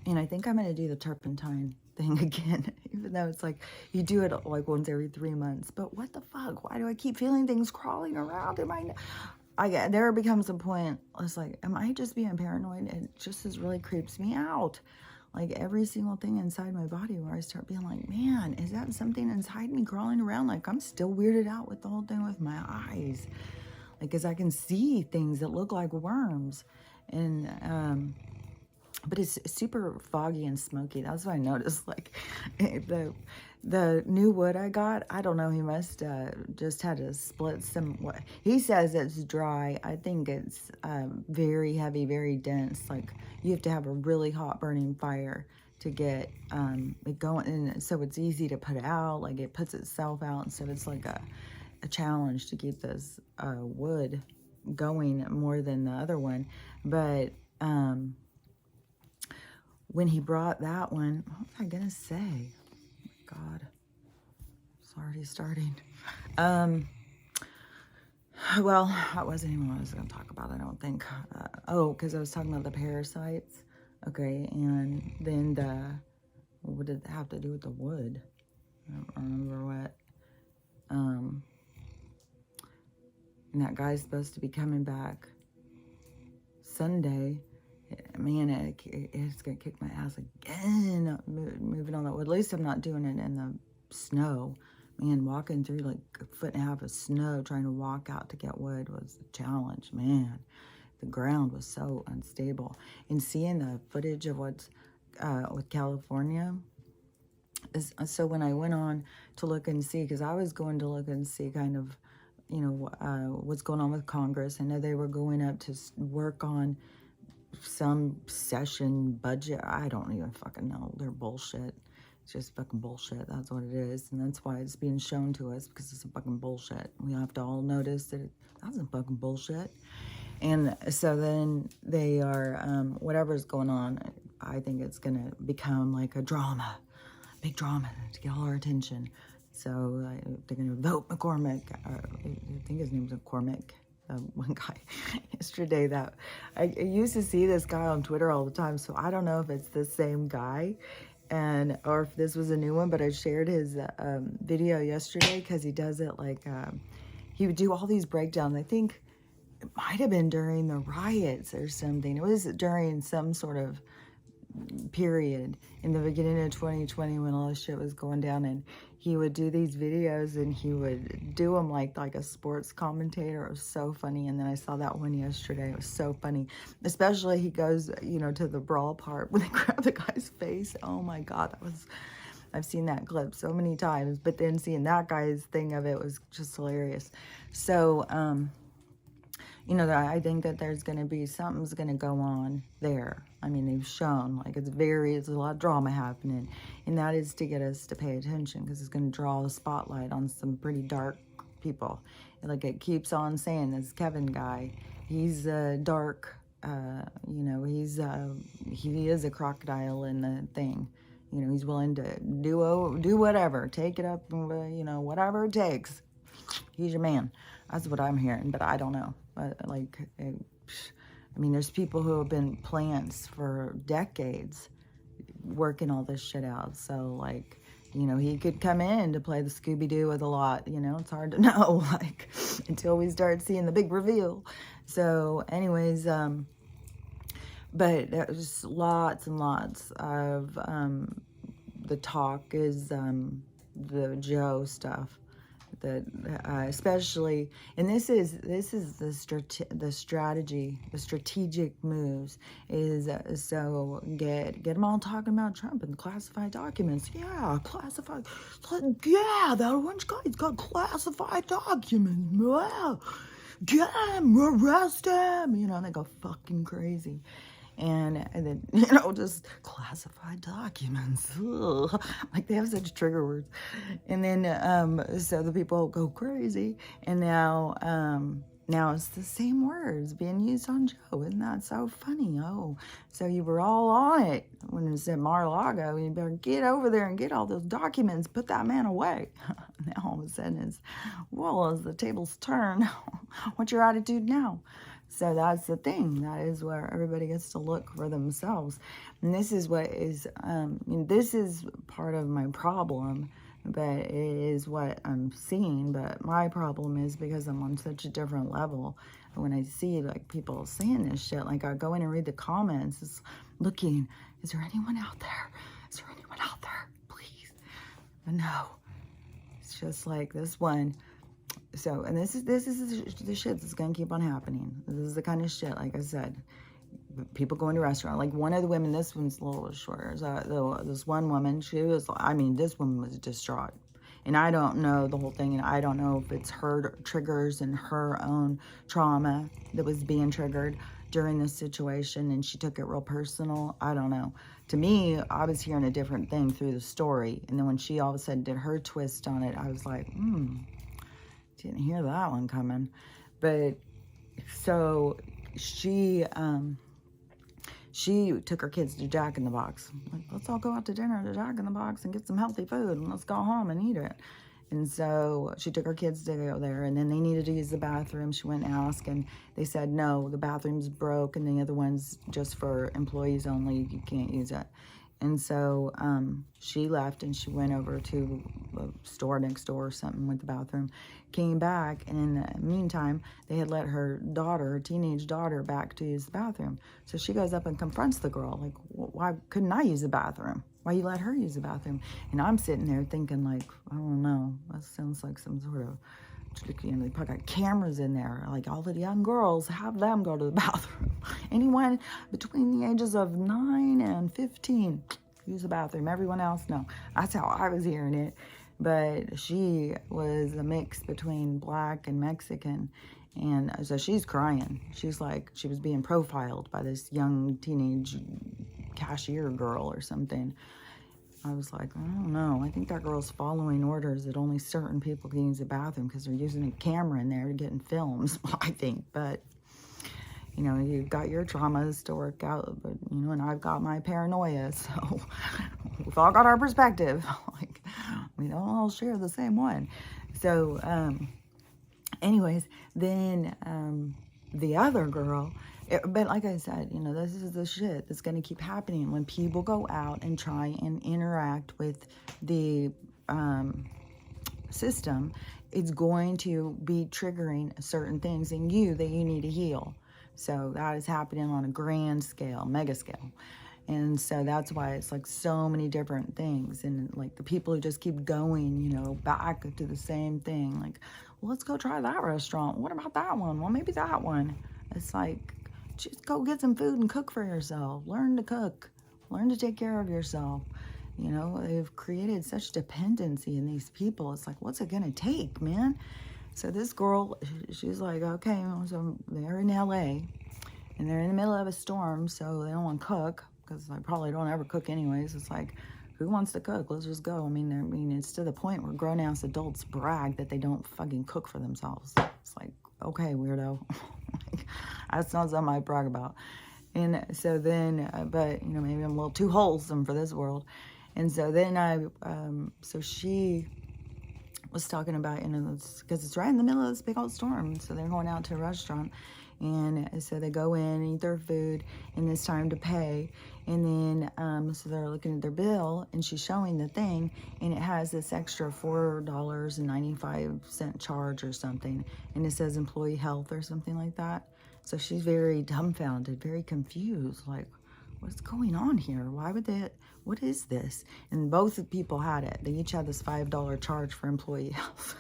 And I think I'm going to do the turpentine thing again, even though it's like you do it like once every 3 months. But what the fuck? Why do I keep feeling things crawling around in my... there becomes a point, it's like, am I just being paranoid? It just really creeps me out. Like every single thing inside my body where I start being like, man, is that something inside me crawling around? Like I'm still weirded out with the whole thing with my eyes. Like, cause I can see things that look like worms. And, but it's super foggy and smoky. That's what I noticed. Like the new wood I got, I don't know, he must just had to split some. What he says it's dry. I think it's very heavy, very dense. Like you have to have a really hot burning fire to get it going, and so it's easy to put out. Like it puts itself out, and so it's like a challenge to keep this wood going more than the other one. But when he brought that one, what was I gonna say? God, it's already starting. Well, that wasn't even what I was gonna talk about, I don't think. Because I was talking about the parasites. Okay, and then what did it have to do with the wood? I don't remember what. And that guy's supposed to be coming back Sunday. Man, it's gonna kick my ass again. Moving on that wood. At least I'm not doing it in the snow. Man, walking through like a foot and a half of snow trying to walk out to get wood was a challenge. Man, the ground was so unstable. And seeing the footage of what's with California. So when I went on to look and see, because I was going to look and see kind of, you know, what's going on with Congress. I know they were going up to work on some session budget. I don't even fucking know. They're bullshit. It's just fucking bullshit. That's what it is. And that's why it's being shown to us, because it's a fucking bullshit. We have to all notice that that's a fucking bullshit. And so then they are, whatever's going on, I think it's going to become like a drama, big drama to get all our attention. So they're going to vote McCormick. I think his name's McCormick. One guy yesterday that I used to see this guy on Twitter all the time, so I don't know if it's the same guy or if this was a new one, but I shared his video yesterday because he does it like he would do all these breakdowns. I think it might have been during the riots or something. It was during some sort of period in the beginning of 2020 when all this shit was going down, and he would do these videos and he would do them like a sports commentator. It was so funny. And then I saw that one yesterday. It was so funny, especially he goes, you know, to the brawl part when they grab the guy's face. Oh my God, I've seen that clip so many times, but then seeing that guy's thing of it was just hilarious. So you know, I think that there's going to be, something's going to go on there. I mean, they've shown, like, it's a lot of drama happening. And that is to get us to pay attention, because it's going to draw the spotlight on some pretty dark people. Like, it keeps on saying, this Kevin guy, he's dark, you know, he is a crocodile in the thing. You know, he's willing to do whatever, take it up, you know, whatever it takes. He's your man. That's what I'm hearing, but I don't know. Like, I mean, there's people who have been plants for decades working all this shit out. So, like, you know, he could come in to play the Scooby-Doo with a lot. You know, it's hard to know, like, until we start seeing the big reveal. So, anyways, but there's lots and lots of, the talk is the Joe stuff. That especially, and this is the strategic moves is so get them all talking about Trump and classified documents. Yeah, classified. Yeah, that orange guy's got classified documents. Wow, get him, arrest him. You know, and they go fucking crazy. And then, you know, just classified documents. Ugh. Like, they have such trigger words. And then, so the people go crazy. And now it's the same words being used on Joe. Isn't that so funny? Oh, so you were all on it when it said Mar-a-Lago. You better get over there and get all those documents. Put that man away. Now all of a sudden it's, well, as the tables turn, what's your attitude now? So that's the thing. That is where everybody gets to look for themselves. And this is what is, this is part of my problem, but it is what I'm seeing. But my problem is because I'm on such a different level. When I see like people saying this shit, like I go in and read the comments, it's looking, is there anyone out there? Is there anyone out there? Please. But no. It's just like this one. So, and this is the shit that's gonna keep on happening. This is the kind of shit, like I said, people going to restaurant. Like one of the women, this one's a little shorter. This one woman, she was, I mean, this woman was distraught. And I don't know the whole thing, and I don't know if it's her triggers and her own trauma that was being triggered during this situation, and she took it real personal. I don't know. To me, I was hearing a different thing through the story, and then when she all of a sudden did her twist on it, I was like, didn't hear that one coming. But so she took her kids to Jack in the Box. Like, let's all go out to dinner to Jack in the Box and get some healthy food, and let's go home and eat it. And so she took her kids to go there, and then they needed to use the bathroom. She went and asked, and they said, no, the bathroom's broke, and the other one's just for employees only. You can't use it. And so she left, and she went over to the store next door or something with the bathroom, came back, and in the meantime, they had let her daughter, her teenage daughter, back to use the bathroom. So she goes up and confronts the girl, like, why couldn't I use the bathroom? Why you let her use the bathroom? And I'm sitting there thinking, like, I don't know, that sounds like some sort of, you know, they probably got cameras in there. Like, all the young girls, have them go to the bathroom. Anyone between the ages of 9 and 15, use the bathroom. Everyone else, no. That's how I was hearing it. But she was a mix between black and Mexican. And so she's crying. She's like, she was being profiled by this young teenage cashier girl or something. I was like, I don't know. I think that girl's following orders that only certain people can use the bathroom because they're using a camera in there to get in films, I think. But, you know, you've got your traumas to work out, but, you know, and I've got my paranoia, so we've all got our perspective. Like, we don't all share the same one. So, anyways, then the other girl, but like I said, you know, this is the shit that's going to keep happening when people go out and try and interact with the system. It's going to be triggering certain things in you that you need to heal. So that is happening on a grand scale, mega scale. And so that's why it's like so many different things. And like the people who just keep going, you know, back to the same thing. Like, well, let's go try that restaurant. What about that one? Well, maybe that one. It's like, just go get some food and cook for yourself. Learn to cook. Learn to take care of yourself. You know, they've created such dependency in these people. It's like, what's it going to take, man? So this girl, she's like, okay, so they're in LA. And they're in the middle of a storm, so they don't want to cook. Because I probably don't ever cook anyways. It's like, who wants to cook? Let's just go. I mean, it's to the point where grown-ass adults brag that they don't fucking cook for themselves. It's like, okay, weirdo. Like, that's not something I brag about. And so then, but, you know, maybe I'm a little too wholesome for this world. And so then so she was talking about, you know, because it's right in the middle of this big old storm. So they're going out to a restaurant. And so they go in, eat their food, and it's time to pay. And then, so they're looking at their bill, and she's showing the thing, and it has this extra $4.95 charge or something. And it says employee health or something like that. So she's very dumbfounded, very confused, like, what's going on here? Why would they, what is this? And both the people had it. They each had this $5 charge for employee health.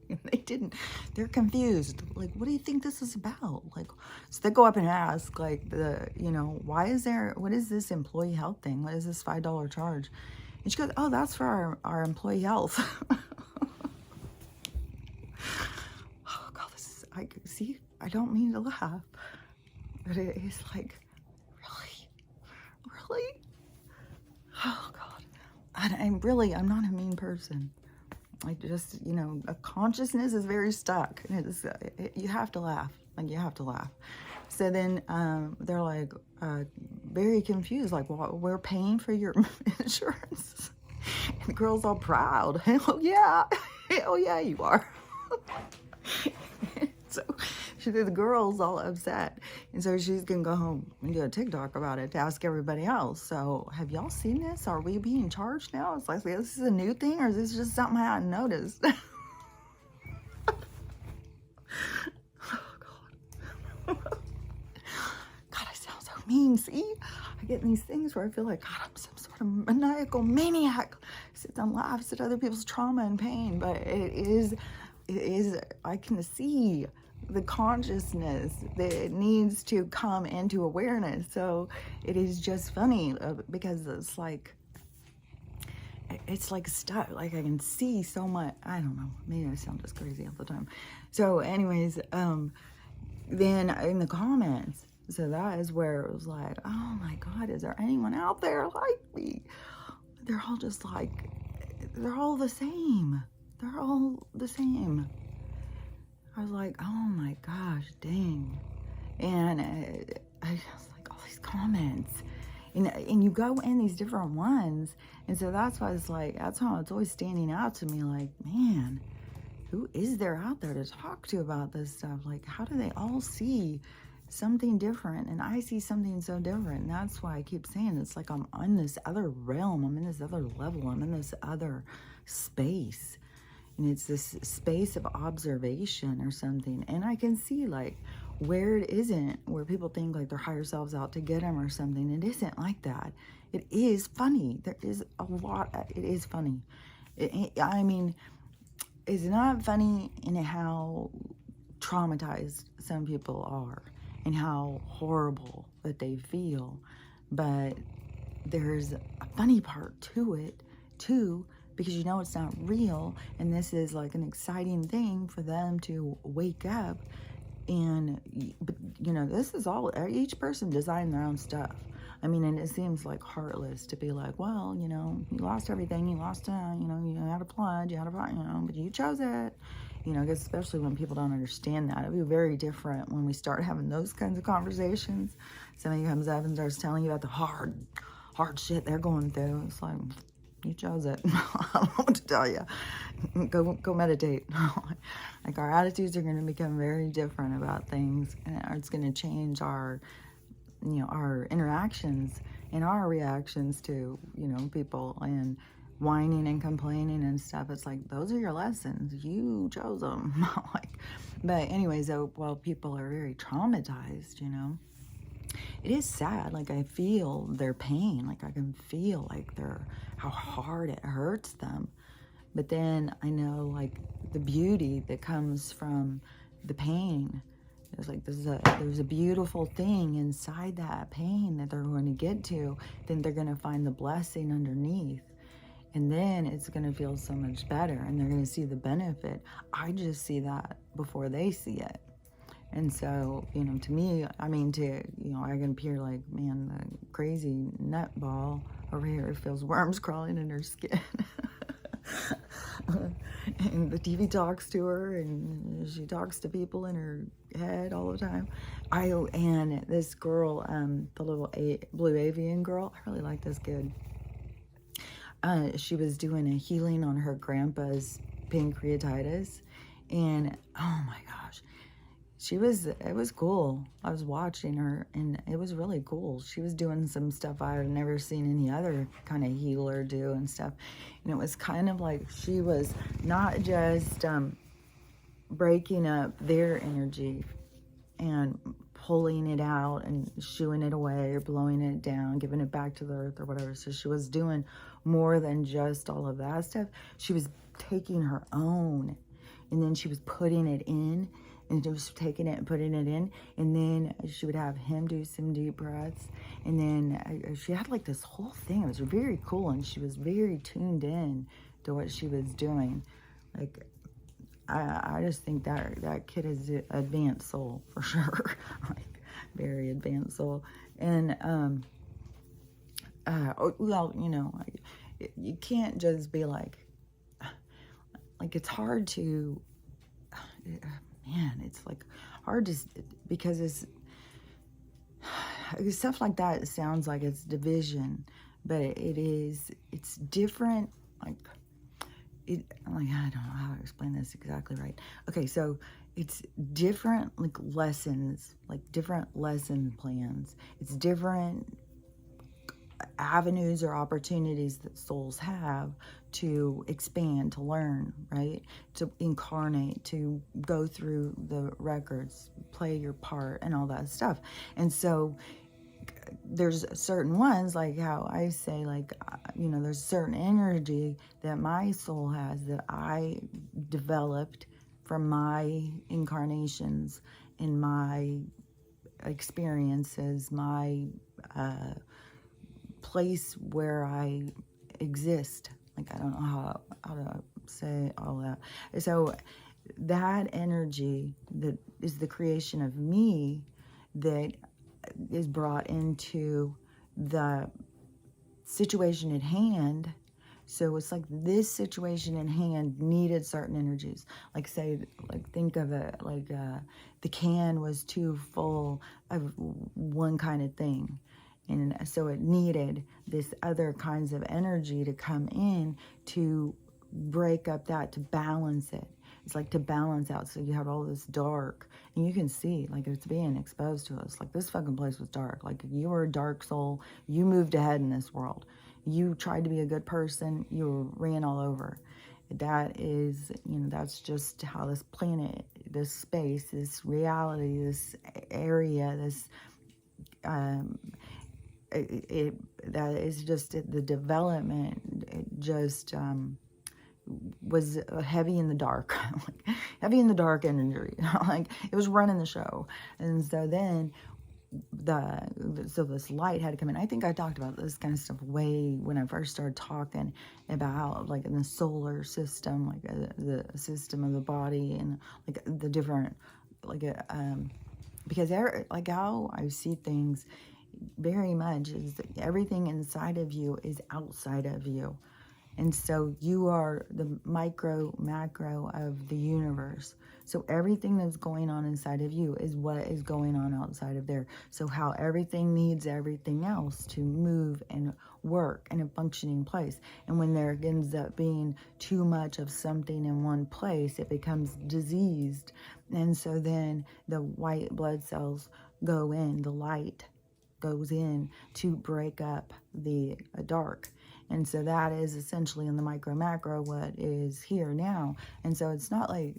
They didn't, they're confused. Like, what do you think this is about? Like, so they go up and ask, like, you know, why is there, what is this employee health thing? What is this $5 charge? And she goes, oh, that's for our employee health. Oh, God, this is, see, I don't mean to laugh, but it is like, really? Oh, God. I'm not a mean person. I just, you know, a consciousness is very stuck. You have to laugh. Like, you have to laugh. So then they're like very confused. Like, well, we're paying for your insurance. And the girl's all proud. Hell yeah. Hell yeah, you are. So the girl's all upset. And so she's going to go home and do a TikTok about it to ask everybody else. So have y'all seen this? Are we being charged now? It's like, this is a new thing, or is this just something I hadn't noticed? God, I sound so mean. See, I get in these things where I feel like, God, I'm some sort of maniacal maniac. Sits and laughs at other people's trauma and pain. But it is, I can see the consciousness that needs to come into awareness. So it is just funny because it's like stuff. Like I can see so much. I don't know. Maybe I sound just crazy all the time. So anyways, then in the comments, so that is where it was like, oh my God, is there anyone out there like me? They're all just like, they're all the same. They're all the same. I was like, oh my gosh, dang. And I was like, all these comments. And you go in these different ones. And so that's why it's like, that's how it's always standing out to me. Like, man, who is there out there to talk to about this stuff? Like, how do they all see something different? And I see something so different. And that's why I keep saying it's like I'm on this other realm. I'm in this other level. I'm in this other space. And it's this space of observation or something. And I can see like where it isn't, where people think like their higher selves out to get them or something. It isn't like that. It is funny. There is a lot. It is funny. I mean, it's not funny in how traumatized some people are and how horrible that they feel. But there's a funny part to it too, because you know it's not real, and this is like an exciting thing for them to wake up. And but you know, this is all, each person designed their own stuff. I mean, and it seems like heartless to be like, well, you know, you lost everything, you lost, you know, you had a flood, you had a, you know, but you chose it. You know, especially when people don't understand that. It'll be very different when we start having those kinds of conversations. Somebody comes up and starts telling you about the hard shit they're going through. It's like, you chose it. I don't know what to tell you. Go meditate. Like, our attitudes are going to become very different about things, and it's going to change our, you know, our interactions and our reactions to, you know, people and whining and complaining and stuff. It's like, those are your lessons. You chose them. Like, but anyways, while people are very traumatized, you know, it is sad. Like, I feel their pain. Like, I can feel like how hard it hurts them. But then I know like the beauty that comes from the pain. It's like there's a beautiful thing inside that pain that they're going to get to. Then they're going to find the blessing underneath. And then it's going to feel so much better, and they're going to see the benefit. I just see that before they see it. And so, you know, to me, I mean, you know, I can appear like, man, the crazy nutball over here feels worms crawling in her skin. And the TV talks to her, and she talks to people in her head all the time. And this girl, the little blue avian girl, I really like this kid. She was doing a healing on her grandpa's pancreatitis, and oh my gosh, it was cool. I was watching her, and it was really cool. She was doing some stuff I had never seen any other kind of healer do and stuff. And it was kind of like she was not just breaking up their energy and pulling it out and shooing it away or blowing it down, giving it back to the earth or whatever. So she was doing more than just all of that stuff. She was taking her own, and then she was putting it in, and just taking it and putting it in, and then she would have him do some deep breaths, and then she had like this whole thing. It was very cool, and she was very tuned in to what she was doing. Like, I just think that kid is an advanced soul for sure. Like, very advanced soul. And well, you know, you can't just be like it's hard to man, it's like hard to, because it's stuff like that. It sounds like it's division, but it's different. Like, I don't know how to explain this exactly right. Okay, so it's different, like lessons, like different lesson plans. It's different avenues or opportunities that souls have to expand, to learn, right? To incarnate, to go through the records, play your part, and all that stuff. And so there's certain ones, like how I say, like, there's certain energy that my soul has that I developed from my incarnations and my experiences, my place where I exist. Like, I don't know how to say all that. So that energy that is the creation of me that is brought into the situation at hand. So it's like this situation in hand needed certain energies. Like, say, like, think of it like the can was too full of one kind of thing. And so it needed this other kinds of energy to come in to break up that, to balance it. It's like to balance out. So you have all this dark, and you can see, like, it's being exposed to us. Like, this fucking place was dark. Like, you were a dark soul. You moved ahead in this world. You tried to be a good person. You ran all over. That is, that's just how this planet, this space, this reality, this area, this, that is just the development. It just was heavy in the dark, like, heavy in the dark energy. Like, it was running the show. And so then so this light had to come in. I think I talked about this kind of stuff way when I first started talking about, like, in the solar system, like the system of the body, and like the different, like because like how I see things very much is that everything inside of you is outside of you. And so you are the micro, macro of the universe. So everything that's going on inside of you is what is going on outside of there. So how everything needs everything else to move and work in a functioning place. And when there ends up being too much of something in one place, it becomes diseased. And so then the white blood cells go in, the light goes in to break up the dark. And so that is essentially in the micro macro what is here now. And so it's not like,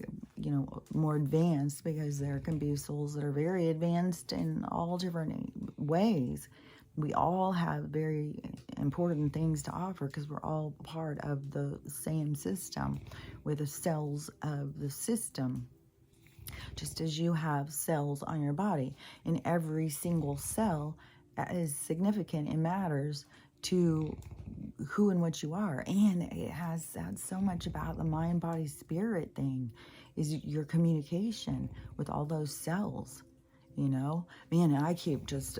more advanced, because there can be souls that are very advanced in all different ways. We all have very important things to offer because we're all part of the same system. We're the cells of the system. Just as you have cells on your body, and every single cell is significant and matters to who and what you are. And it has so much about the mind, body, spirit thing, is your communication with all those cells, man. And I keep just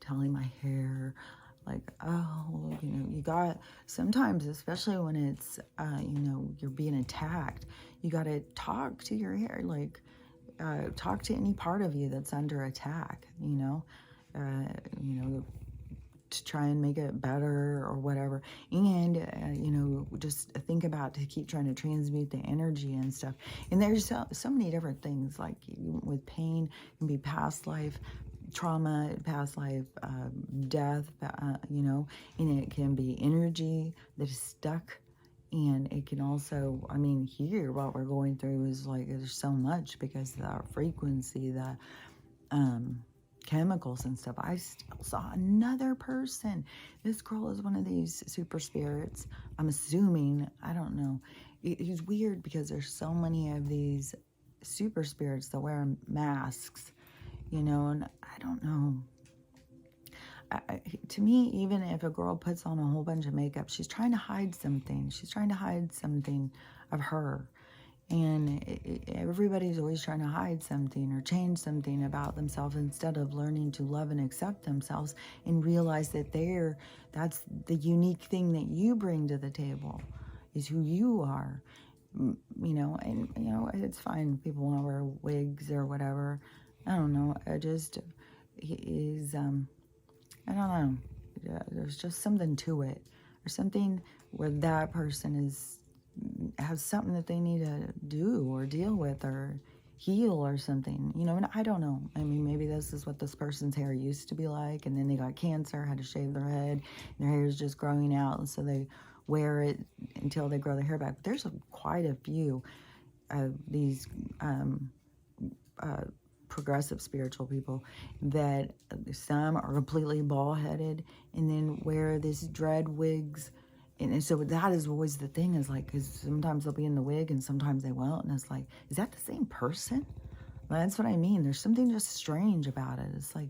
telling my hair, like, you got, sometimes, especially when it's you're being attacked, you got to talk to your hair, like, talk to any part of you that's under attack, to try and make it better or whatever. And, just think about to keep trying to transmute the energy and stuff. And there's so many different things, like with pain, it can be past life trauma, past life death, and it can be energy that is stuck. And it can also, here, what we're going through is like, there's so much because of our frequency, the chemicals and stuff. I still saw another person. This girl is one of these super spirits. I'm assuming, I don't know. It's weird because there's so many of these super spirits that wear masks, and I don't know. To me, even if a girl puts on a whole bunch of makeup, she's trying to hide something. She's trying to hide something of her. And everybody's always trying to hide something or change something about themselves instead of learning to love and accept themselves and realize that that's the unique thing that you bring to the table, is who you are. And it's fine. People want to wear wigs or whatever. I don't know. I don't know. There's just something to it. There's something where that person has something that they need to do or deal with, or heal or something, you know, and I don't know. I mean, maybe this is what this person's hair used to be like, and then they got cancer, had to shave their head, and their hair is just growing out, and so they wear it until they grow their hair back. But there's quite a few of these progressive spiritual people that some are completely bald-headed and then wear these dread wigs. And so that is always the thing, is like, because sometimes they'll be in the wig and sometimes they won't. And it's like, is that the same person? Well, that's what I mean. There's something just strange about it. It's like,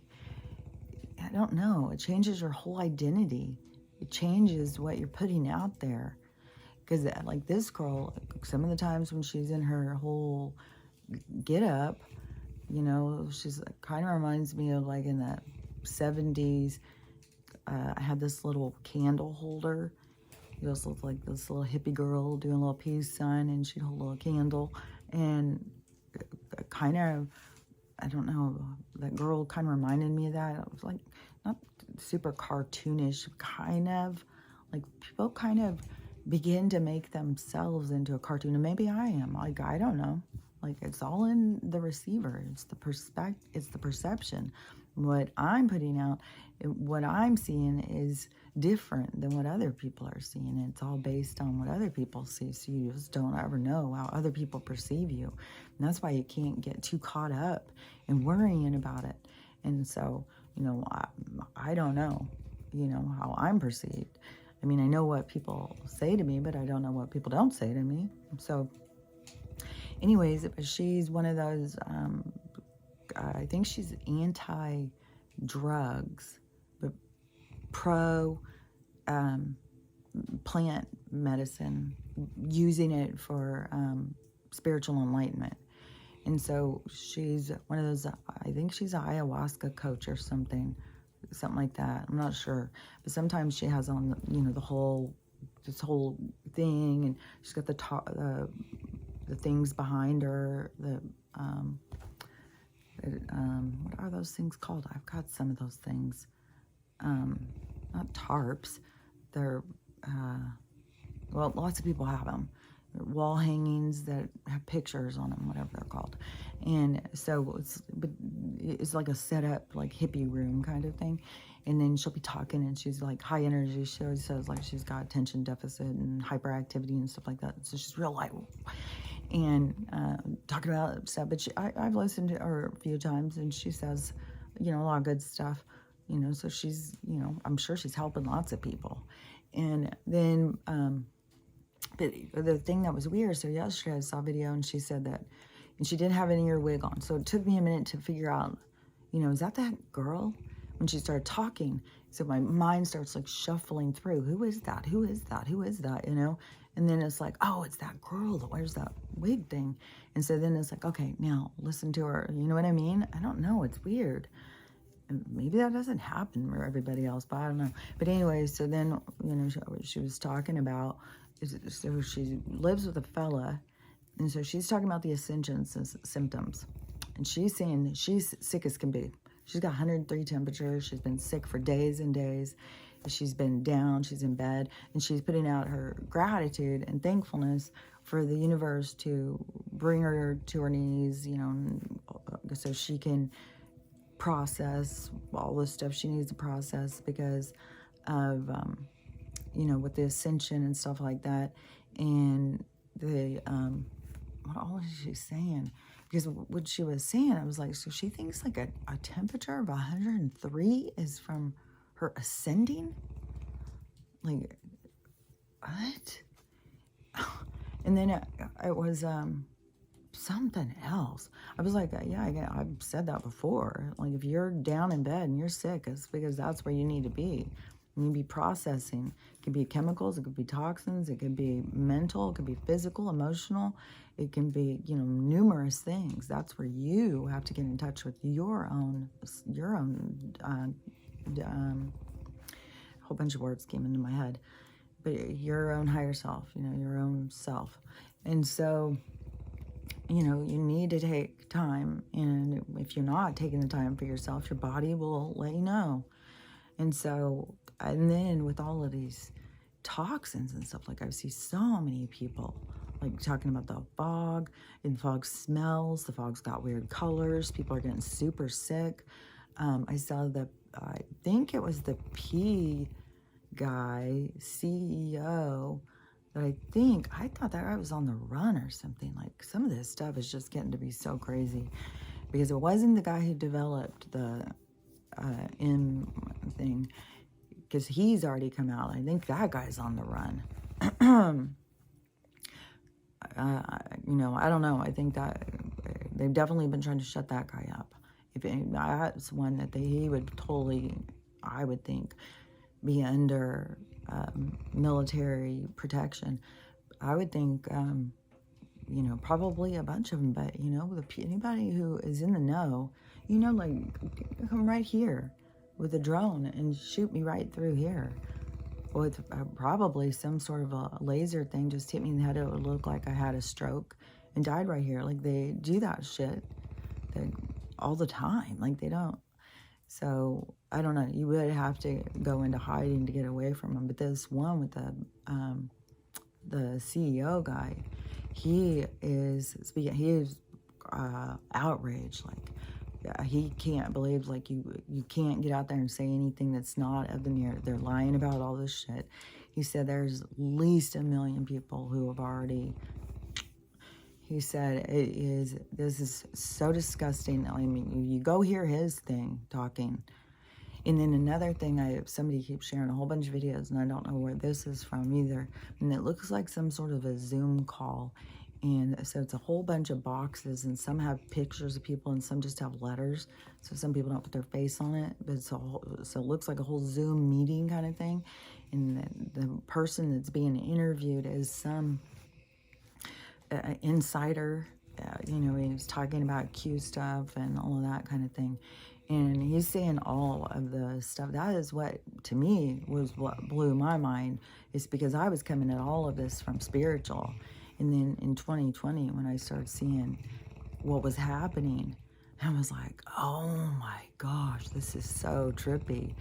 I don't know. It changes your whole identity. It changes what you're putting out there. Because like this girl, some of the times when she's in her whole get up, you know, she's kind of reminds me of like in the 70s. I had this little candle holder. You just looked like this little hippie girl doing a little peace sign, and she'd hold a little candle. And kind of, I don't know, that girl kind of reminded me of that. It was like, not super cartoonish, kind of, like people kind of begin to make themselves into a cartoon. And maybe I am, like, I don't know. Like, it's all in the receiver. It's the perception. What I'm putting out, what I'm seeing is different than what other people are seeing. It's all based on what other people see. So you just don't ever know how other people perceive you. And that's why you can't get too caught up in worrying about it. And so, you know, I don't know, you know, how I'm perceived. I mean, I know what people say to me, but I don't know what people don't say to me. So anyways, she's one of those, I think she's anti-drugs, but pro plant medicine, using it for spiritual enlightenment. And so she's one of those, I think she's an ayahuasca coach or something like that. I'm not sure. But sometimes she has on, you know, this whole thing, and she's got the things behind her, what are those things called? I've got some of those things. Not tarps. They're, well, lots of people have them. They're wall hangings that have pictures on them, whatever they're called. And so it's like a setup, like hippie room kind of thing. And then she'll be talking, and she's like high energy. She always says like she's got attention deficit and hyperactivity and stuff like that. So she's real light. And talking about stuff, but I've listened to her a few times, and she says, you know, a lot of good stuff, you know, so she's, you know, I'm sure she's helping lots of people. And then, but the thing that was weird, so yesterday I saw a video, and she said that, and she didn't have any of her wig on, so it took me a minute to figure out, you know, is that girl? When she started talking, so my mind starts like shuffling through, who is that, who is that, who is that, you know? And then it's like, oh, it's that girl that wears that wig thing. And so then it's like, okay, now listen to her. You know what I mean? I don't know. It's weird. And maybe that doesn't happen for everybody else, but I don't know. But anyway, so then, you know, she was talking about, so she lives with a fella, and so she's talking about the ascension symptoms. And she's saying she's sick as can be. She's got 103 temperature. She's been sick for days and days. She's been down, she's in bed, and she's putting out her gratitude and thankfulness for the universe to bring her to her knees, you know, so she can process all the stuff she needs to process because of, you know, with the ascension and stuff like that. And the, what all was she saying? Because what she was saying, I was like, so she thinks like a temperature of 103 is from her ascending? Like, what? And then it was something else. I was like, yeah, I've said that before. Like, if you're down in bed and you're sick, it's because that's where you need to be. You need to be processing. It could be chemicals, it could be toxins, it could be mental, it could be physical, emotional. It can be, you know, numerous things. That's where you have to get in touch with your own whole bunch of words came into my head, but your own higher self, you know, your own self. And so, you know, you need to take time, and if you're not taking the time for yourself, your body will let you know. And so, and then with all of these toxins and stuff, like I see so many people like talking about the fog, and the fog smells, the fog's got weird colors, people are getting super sick. I saw I think it was the P guy, CEO, that I thought that guy was on the run or something. Like, some of this stuff is just getting to be so crazy, because it wasn't the guy who developed the M thing, because he's already come out. I think that guy's on the run. You know, I don't know. I think that they've definitely been trying to shut that guy up. If that's one that he would totally, I would think, be under military protection. I would think, you know, probably a bunch of them. But, you know, anybody who is in the know, you know, like, come right here with a drone and shoot me right through here with probably some sort of a laser thing, just hit me in the head. It would look like I had a stroke and died right here. Like, they do that shit all the time. Like, they don't. So I don't know. You would have to go into hiding to get away from them. But this one with the CEO guy, he is speaking. He is outraged. Like, he can't believe, like, you can't get out there and say anything that's not of the near. They're lying about all this shit. He said there's at least 1 million people who have already. He said this is so disgusting. I mean, you go hear his thing talking. And then another thing, somebody keeps sharing a whole bunch of videos, and I don't know where this is from either. And it looks like some sort of a Zoom call. And so it's a whole bunch of boxes, and some have pictures of people, and some just have letters. So some people don't put their face on it, but so it looks like a whole Zoom meeting kind of thing. And the person that's being interviewed is some insider. You know, he was talking about Q stuff and all of that kind of thing. And he's saying all of the stuff. That is what, to me, was what blew my mind. Is because I was coming at all of this from spiritual. And then in 2020, when I started seeing what was happening, I was like, oh my gosh, this is so trippy.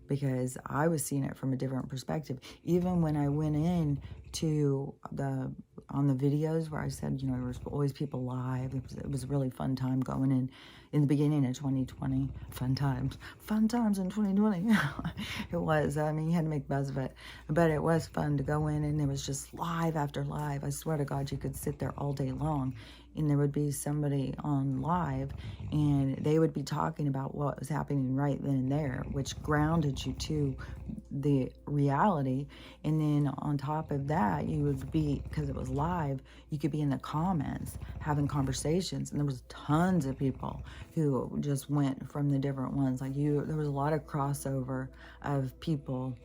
Because I was seeing it from a different perspective. Even when I went in to on the videos where I said, you know, there was always people live. It was a really fun time going in the beginning of 2020. Fun times in 2020. It was. I mean, you had to make buzz of it. But it was fun to go in, and it was just live after live. I swear to God, you could sit there all day long. And there would be somebody on live, and they would be talking about what was happening right then and there, which grounded you to the reality. And then on top of that, you would be, because it was live, you could be in the comments having conversations. And there was tons of people who just went from the different ones. Like, there was a lot of crossover of people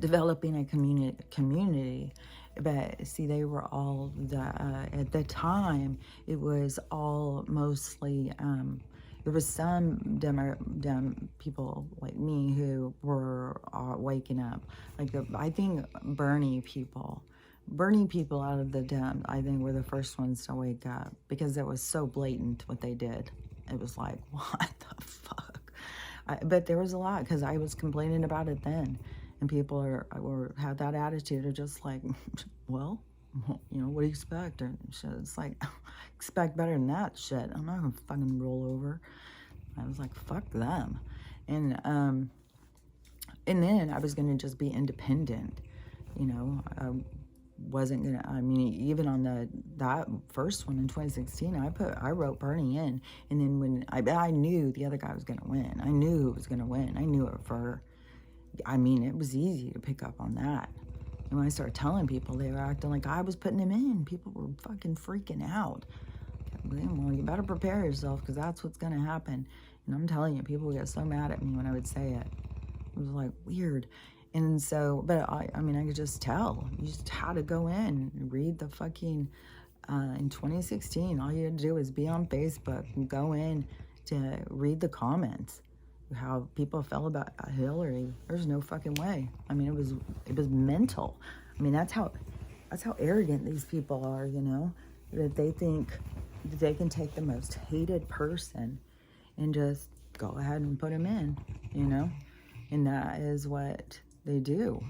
developing a community. But see, they were all at the time, it was all mostly, there was some dumb people like me who were waking up. Like, I think Bernie people out of the dumb, I think, were the first ones to wake up, because it was so blatant what they did. It was like, what the fuck? But there was a lot, because I was complaining about it then. And people had that attitude of just like, well, you know, what do you expect? Or shit. It's like, expect better than that shit. I'm not gonna fucking roll over. I was like, fuck them. And then I was gonna just be independent. You know, I wasn't gonna. I mean, even on that first one in 2016, I wrote Bernie in, and then when I knew the other guy was gonna win. I knew who was gonna win. I knew it for. I mean, it was easy to pick up on that. And when I started telling people, they were acting like I was putting him in. People were fucking freaking out. Well, you better prepare yourself, because that's what's going to happen. And I'm telling you, people would get so mad at me when I would say it. It was like weird. And so, but I mean, I could just tell. You just had to go in and read the fucking, in 2016, all you had to do was be on Facebook and go in to read the comments. How people felt about Hillary. There's no fucking way. I mean, it was mental. I mean, that's how arrogant these people are, you know, that they think that they can take the most hated person and just go ahead and put him in, you know, and that is what they do.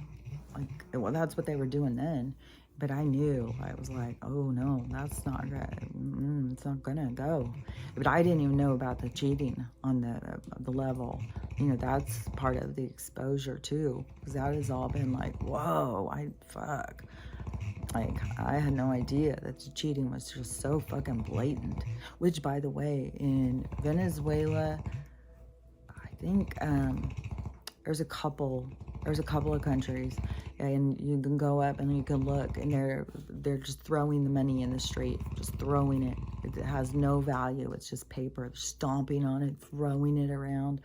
Like, well, that's what they were doing then. But I knew, I was like, oh no, that's not good. It's not gonna go. But I didn't even know about the cheating on the level. You know, that's part of the exposure too, because that has all been like, whoa, fuck. Like, I had no idea that the cheating was just so fucking blatant. Which, by the way, in Venezuela, I think there's a couple of countries, and you can go up and you can look, and they're just throwing the money in the street, just throwing it. It has no value. It's just paper. They're stomping on it, throwing it around.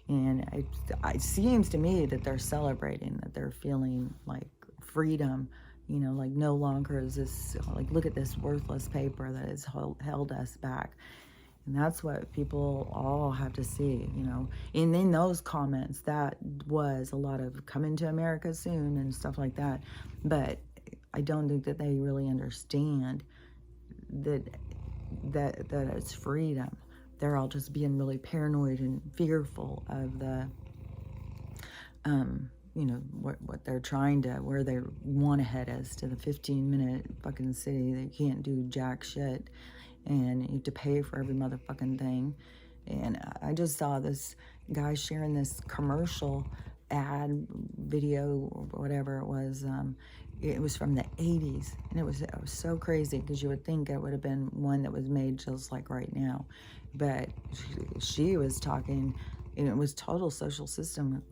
And it seems to me that they're celebrating, that they're feeling like freedom, you know, like no longer is this, like, look at this worthless paper that has held us back. And that's what people all have to see, you know. And in those comments, that was a lot of coming to America soon and stuff like that. But I don't think that they really understand that it's freedom. They're all just being really paranoid and fearful of the, you know, what they're trying to, where they want to head us, to the 15-minute fucking city that can't do jack shit. And you have to pay for every motherfucking thing. And I just saw this guy sharing this commercial ad video or whatever it was. It was from the 80s, and it was so crazy, because you would think it would have been one that was made just like right now. But she was talking, and it was total social system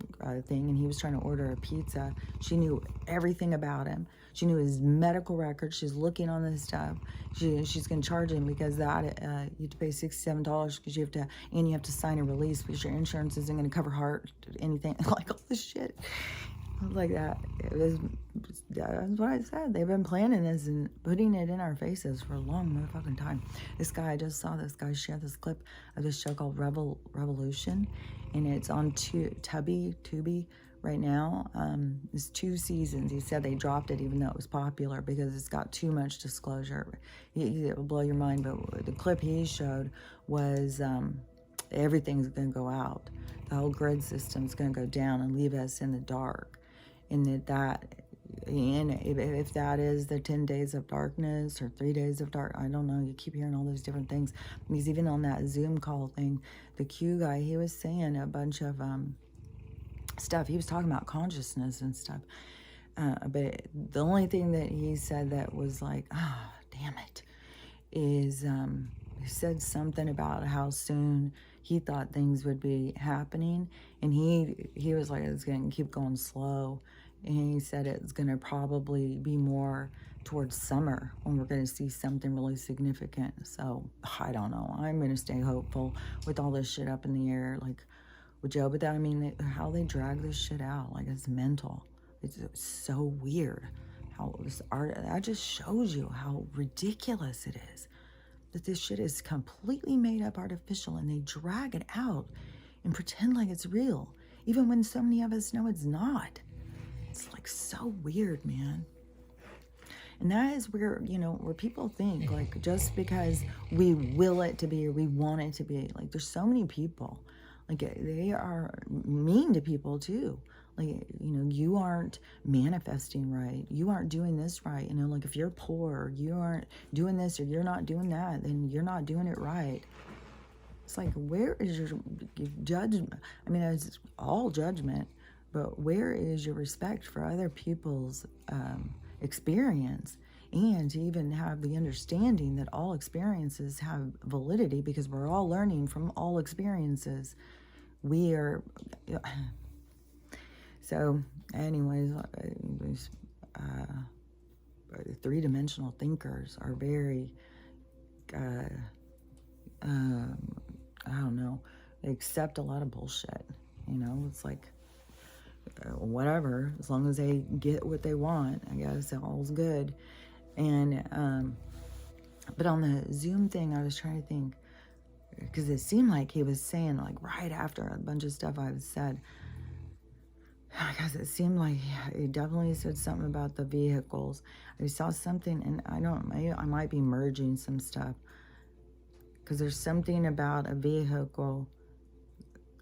thing, and he was trying to order a pizza. She knew everything about him. She knew his medical records. She's looking on this stuff. She's going to charge him because that you have to pay $67 because you have to sign a release because your insurance isn't going to cover Hart, anything, like all this shit. Like that. That's what I said. They've been planning this and putting it in our faces for a long motherfucking time. I just saw this guy share this clip of this show called Revolution, and it's on Tubi right now. It's 2 seasons. He said they dropped it even though it was popular because it's got too much disclosure. It will blow your mind, but the clip he showed was everything's going to go out. The whole grid system's going to go down and leave us in the dark. And if that is the 10 days of darkness or 3 days of dark, I don't know. You keep hearing all those different things. Because even on that Zoom call thing, the Q guy, he was saying a bunch of stuff. He was talking about consciousness and stuff. But the only thing that he said that was like, damn it, is he said something about how soon he thought things would be happening, and he was like, it's going to keep going slow, and he said it's going to probably be more towards summer when we're going to see something really significant. So I don't know. I'm going to stay hopeful with all this shit up in the air, like with Joe. But that, I mean, how they drag this shit out, like, it's mental. It's so weird how this art, that just shows you how ridiculous it is. That this shit is completely made up, artificial, and they drag it out and pretend like it's real, even when so many of us know it's not. It's like so weird, man. And that is where, you know, where people think, like, just because we will it to be or we want it to be, like, there's so many people, like, they are mean to people too. Like, you know, you aren't manifesting right. You aren't doing this right. You know, like, if you're poor, or you aren't doing this, or you're not doing that, then you're not doing it right. It's like, where is your judgment? I mean, it's all judgment, but where is your respect for other people's experience? And to even have the understanding that all experiences have validity, because we're all learning from all experiences. We are... So, anyways, three-dimensional thinkers are very, I don't know, they accept a lot of bullshit, you know. It's like, whatever, as long as they get what they want, I guess all's good. And, but on the Zoom thing, I was trying to think, because it seemed like he was saying, like, right after a bunch of stuff I've said, because it seemed like he definitely said something about the vehicles. I saw something, and I might be merging some stuff, because there's something about a vehicle,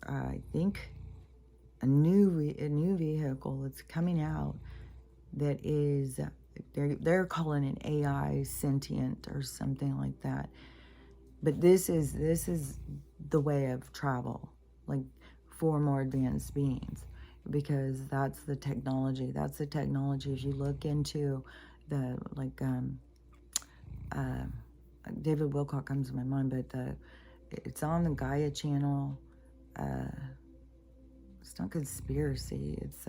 I think a new vehicle that's coming out that is they're calling it AI sentient or something like that. But this is the way of travel, like for more advanced beings, because that's the technology. That's the technology. If you look into the uh, David Wilcock comes to my mind, but it's on the Gaia channel. It's not conspiracy. It's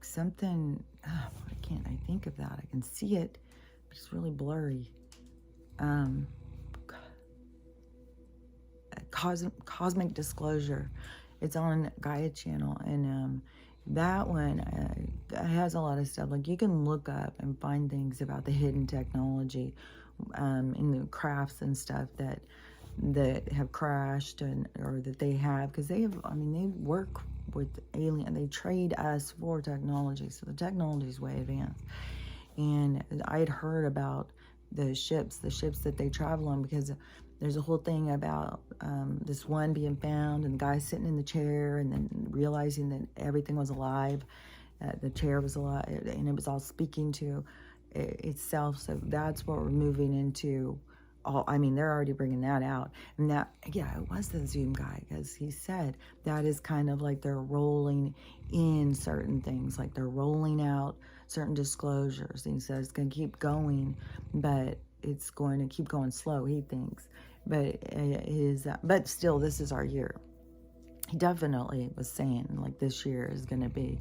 something. Oh, why can't I think of that? I can see it, but it's really blurry. Cosmic Disclosure. It's on Gaia channel, and that one has a lot of stuff. Like, you can look up and find things about the hidden technology in the crafts and stuff that have crashed, and or that they have, because they have. I mean, they work with alien. They trade us for technology, so the technology is way advanced. And I had heard about the ships that they travel on, because there's a whole thing about this one being found, and the guy sitting in the chair, and then realizing that everything was alive, the chair was alive, and it was all speaking to itself. So that's what we're moving into. I mean, they're already bringing that out. And that, yeah, it was the Zoom guy, because he said that is kind of like they're rolling in certain things, like they're rolling out certain disclosures. And he says it's going to keep going, but it's going to keep going slow, he thinks. But still, this is our year. He definitely was saying, like, this year is going to be,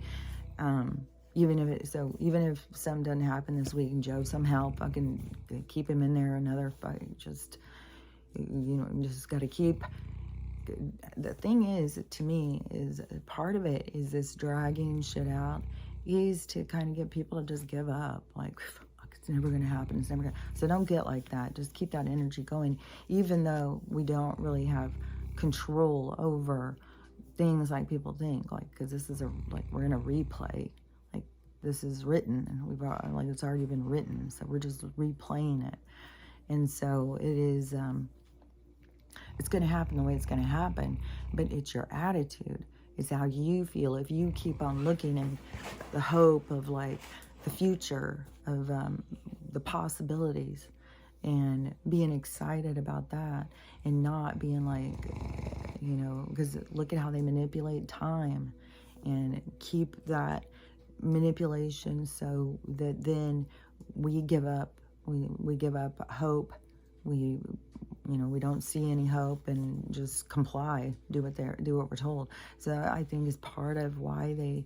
even if something doesn't happen this week, and Joe somehow fucking keep him in there another fight, just, just got to keep. The thing is, to me, is part of it is this dragging shit out, is to kind of get people to just give up. Like, fuck, it's never going to happen. It's never going to. So don't get like that. Just keep that energy going, even though we don't really have control over things like people think. Like, because this is we're in a replay. Like, this is written, and it's already been written. So we're just replaying it. And so it is, it's going to happen the way it's going to happen, but it's your attitude. It's how you feel. If you keep on looking and the hope of, like, the future of the possibilities, and being excited about that, and not being like, because look at how they manipulate time, and keep that manipulation, so that then we give up. We give up hope. We don't see any hope, and just comply, do what we're told. So I think is part of why they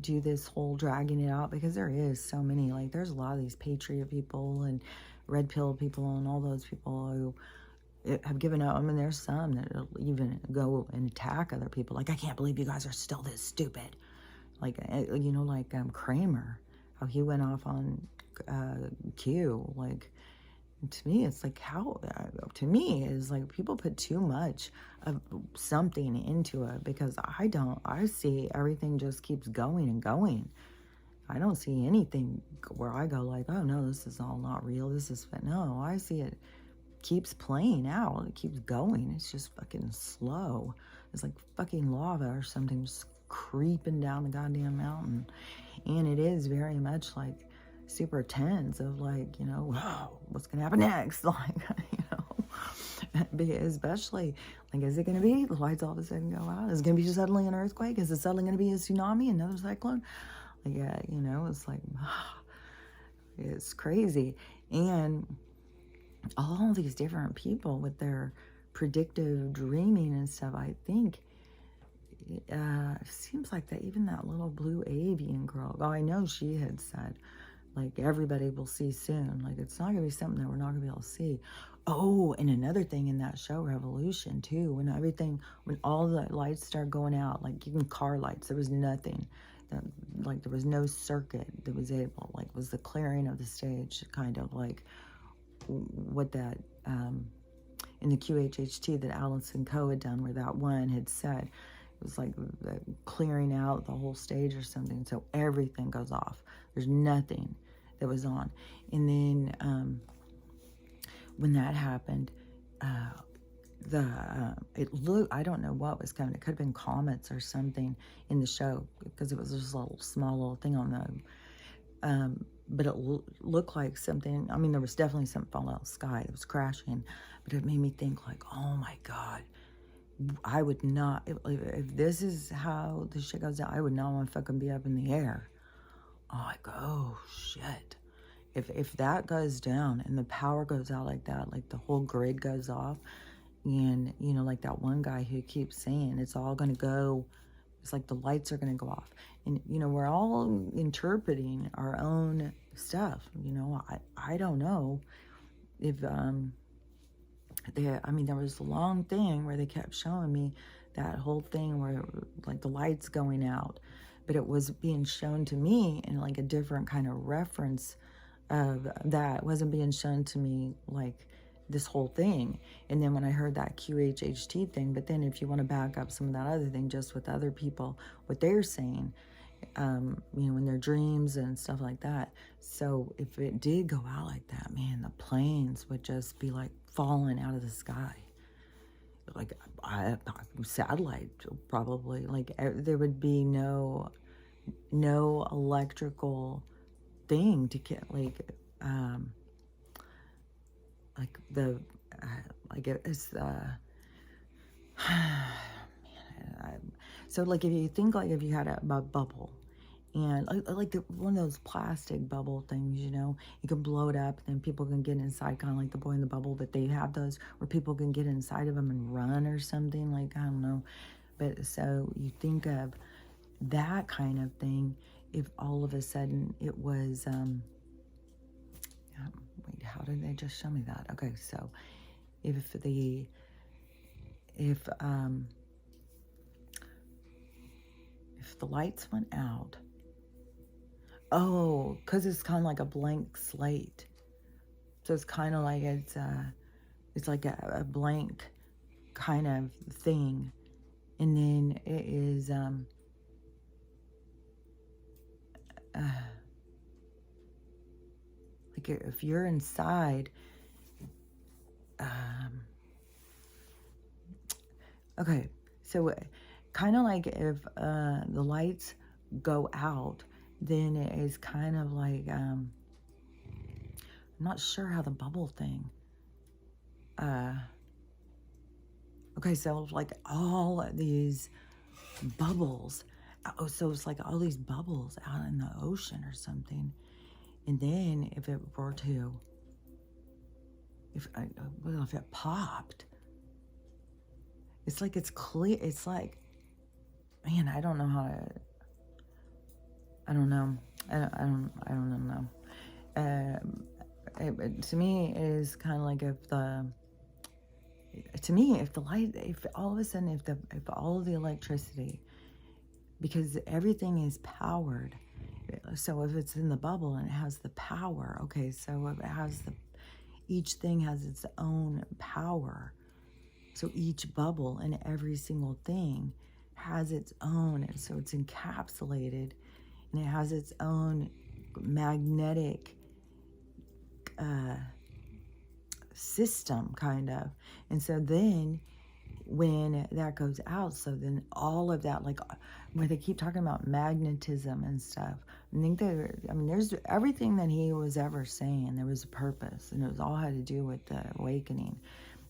do this whole dragging it out, because there is so many, like, there's a lot of these patriot people and red pill people and all those people who have given up. I mean, there's some that even go and attack other people. Like, I can't believe you guys are still this stupid. Like, Kramer, how he went off on Q. Like, to me, it's like, to me, is like, people put too much of something into it, because I see everything just keeps going and going. I don't see anything where I go like, oh no, this is all not real. No, I see it keeps playing out. It keeps going. It's just fucking slow. It's like fucking lava or something just creeping down the goddamn mountain. And it is very much like super tense of, like, wow, what's gonna happen next? Like, especially, like, is it gonna be the lights all of a sudden go out? Is it gonna be suddenly an earthquake? Is it suddenly gonna be a tsunami, another cyclone? Like, yeah, it's like, it's crazy. And all these different people with their predictive dreaming and stuff, I think seems like that even that little blue avian girl, I know she had said, like, everybody will see soon. Like, it's not going to be something that we're not going to be able to see. Oh, and another thing in that show, Revolution, too, when all the lights start going out, like, even car lights, there was nothing. Like, there was no circuit that was able, like, was the clearing of the stage, kind of like what that, in the QHHT that Allison Coe had done, where that one had said, it was like the clearing out the whole stage or something. So everything goes off. There's nothing that was on. And then when that happened, it looked, I don't know what was coming. It could have been comets or something in the show, because it was just a small little thing on the But it looked like something. I mean, there was definitely something falling out of the sky that was crashing, but it made me think like, oh my God, I would not, if this is how this shit goes down, I would not want to fucking be up in the air. I'm like, oh shit. If that goes down and the power goes out like that, like the whole grid goes off, and like that one guy who keeps saying it's all going to go, it's like the lights are going to go off, and we're all interpreting our own stuff. I don't know if there was a long thing where they kept showing me that whole thing where like the lights going out, but it was being shown to me in like a different kind of reference of that. It wasn't being shown to me like this whole thing. And then when I heard that QHHT thing, but then if you want to back up some of that other thing just with other people, what they're saying, in their dreams and stuff like that. So if it did go out like that, man, the planes would just be like falling out of the sky. Like satellite, probably. Like there would be no electrical thing to get the like it's so like if you think like if you had a bubble, and like one of those plastic bubble things, you can blow it up and then people can get inside, kind of like the boy in the bubble, but they have those where people can get inside of them and run or something, like, I don't know. But so you think of that kind of thing, if all of a sudden it was wait, how did they just show me that? Okay, so if the lights went out, oh, because it's kind of like a blank slate, so it's kind of like it's like a blank kind of thing, and then it is like if you're inside, okay, so kind of like if the lights go out, then it is kind of like I'm not sure how the bubble thing, okay, so like all of these bubbles, so it's like all these bubbles out in the ocean or something. And then if it were to, if it popped, it's like it's clear. It's like, man, I don't know how to. I don't know. I don't know. To me, it is kind of like if the. To me, if the light, if all of a sudden, if all of the electricity, because everything is powered. So if it's in the bubble and it has the power, okay, so it has each thing has its own power. So each bubble and every single thing has its own, and so it's encapsulated, and it has its own magnetic system, kind of. And so then when that goes out, so then all of that, like where they keep talking about magnetism and stuff, I think there's everything that he was ever saying, there was a purpose, and it was all had to do with the awakening.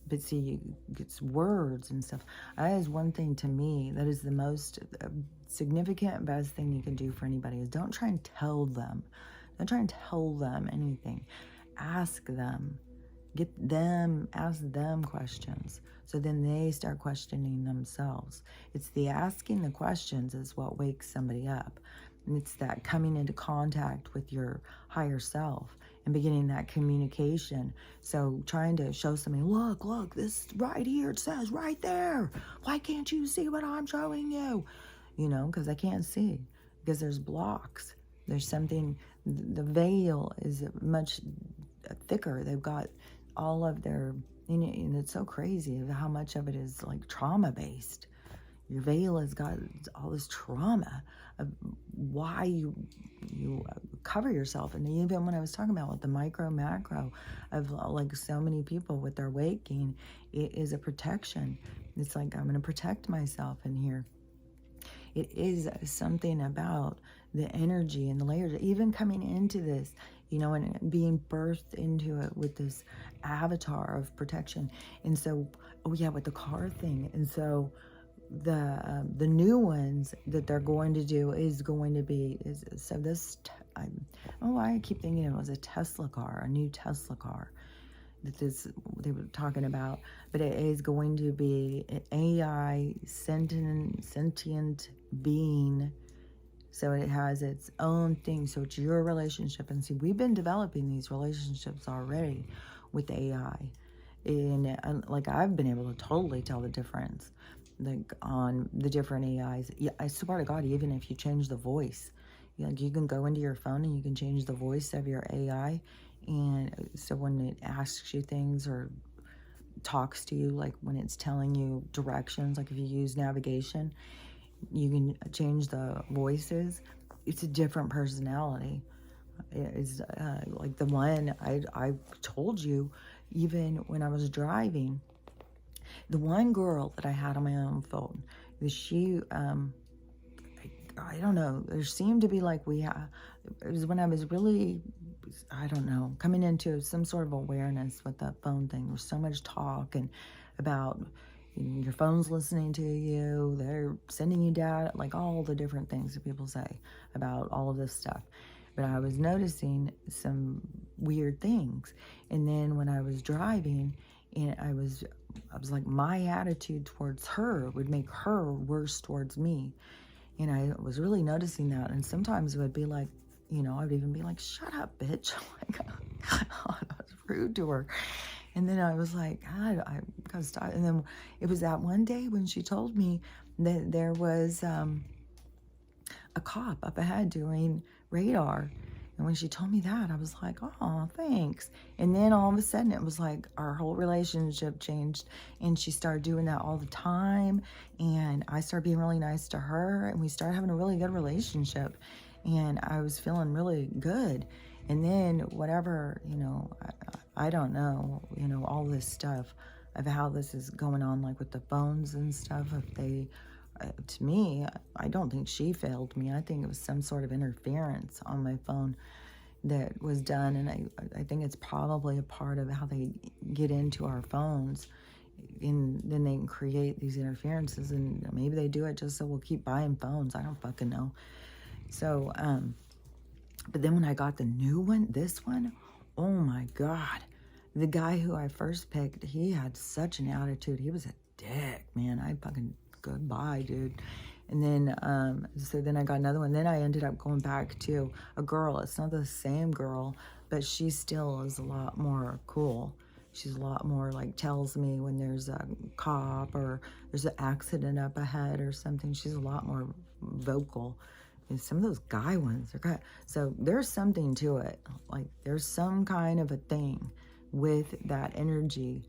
But see, it's words and stuff. That is one thing to me that is the most significant, best thing you can do for anybody, is don't try and tell them. Don't try and tell them anything. Ask them. Ask them questions. So then they start questioning themselves. It's the asking the questions is what wakes somebody up. And it's that coming into contact with your higher self and beginning that communication. So trying to show somebody, look, this right here, it says right there. Why can't you see what I'm showing you? Because I can't see, because there's blocks. There's something, the veil is much thicker. They've got all of their, and it's so crazy how much of it is like trauma based. Your veil has got all this trauma of why you cover yourself. And even when I was talking about with the micro macro of like so many people with their waking, it is a protection. It's like, I'm going to protect myself in here. It is something about the energy and the layers, even coming into this, you know, and being birthed into it with this avatar of protection. And so, oh yeah, with the car thing. And so the new ones that they're going to do is going to be, so this, I keep thinking it was a Tesla car, a new Tesla car that this they were talking about, but it is going to be an AI sentient being. So it has its own thing. So it's your relationship. And see, we've been developing these relationships already with AI. And like, I've been able to totally tell the difference, like, on the different AIs. Yeah, I swear to God, even if you change the voice, like, you can go into your phone and you can change the voice of your AI. And so when it asks you things or talks to you, like when it's telling you directions, like if you use navigation, you can change the voices. It's a different personality. It's like the one I told you, even when I was driving, the one girl that I had on my own phone, she, I don't know, there seemed to be like it was when I was really, I don't know, coming into some sort of awareness with that phone thing. There's so much talk and about, your phone's listening to you, they're sending you data, like all the different things that people say about all of this stuff. But I was noticing some weird things. And then when I was driving, and I was like, my attitude towards her would make her worse towards me. And I was really noticing that. And sometimes it would be like, I would even be like, shut up, bitch. Like, I was rude to her. And then I was like, God, I gotta stop. And then it was that one day when she told me that there was a cop up ahead doing radar. And when she told me that, I was like, oh, thanks. And then all of a sudden it was like our whole relationship changed. And she started doing that all the time. And I started being really nice to her. And we started having a really good relationship. And I was feeling really good. And then whatever, I don't know, all this stuff of how this is going on, like with the phones and stuff. If they, to me, I don't think she failed me. I think it was some sort of interference on my phone that was done. And I think it's probably a part of how they get into our phones. And then they can create these interferences. And maybe they do it just so we'll keep buying phones. I don't fucking know. So, but then when I got the new one, this one, oh my God. The guy who I first picked, he had such an attitude. He was a dick, man. I fucking, goodbye, dude. And then, so then I got another one. Then I ended up going back to a girl. It's not the same girl, but she still is a lot more cool. She's a lot more like tells me when there's a cop or there's an accident up ahead or something. She's a lot more vocal. And some of those guy ones are good. So there's something to it. Like there's some kind of a thing with that energy,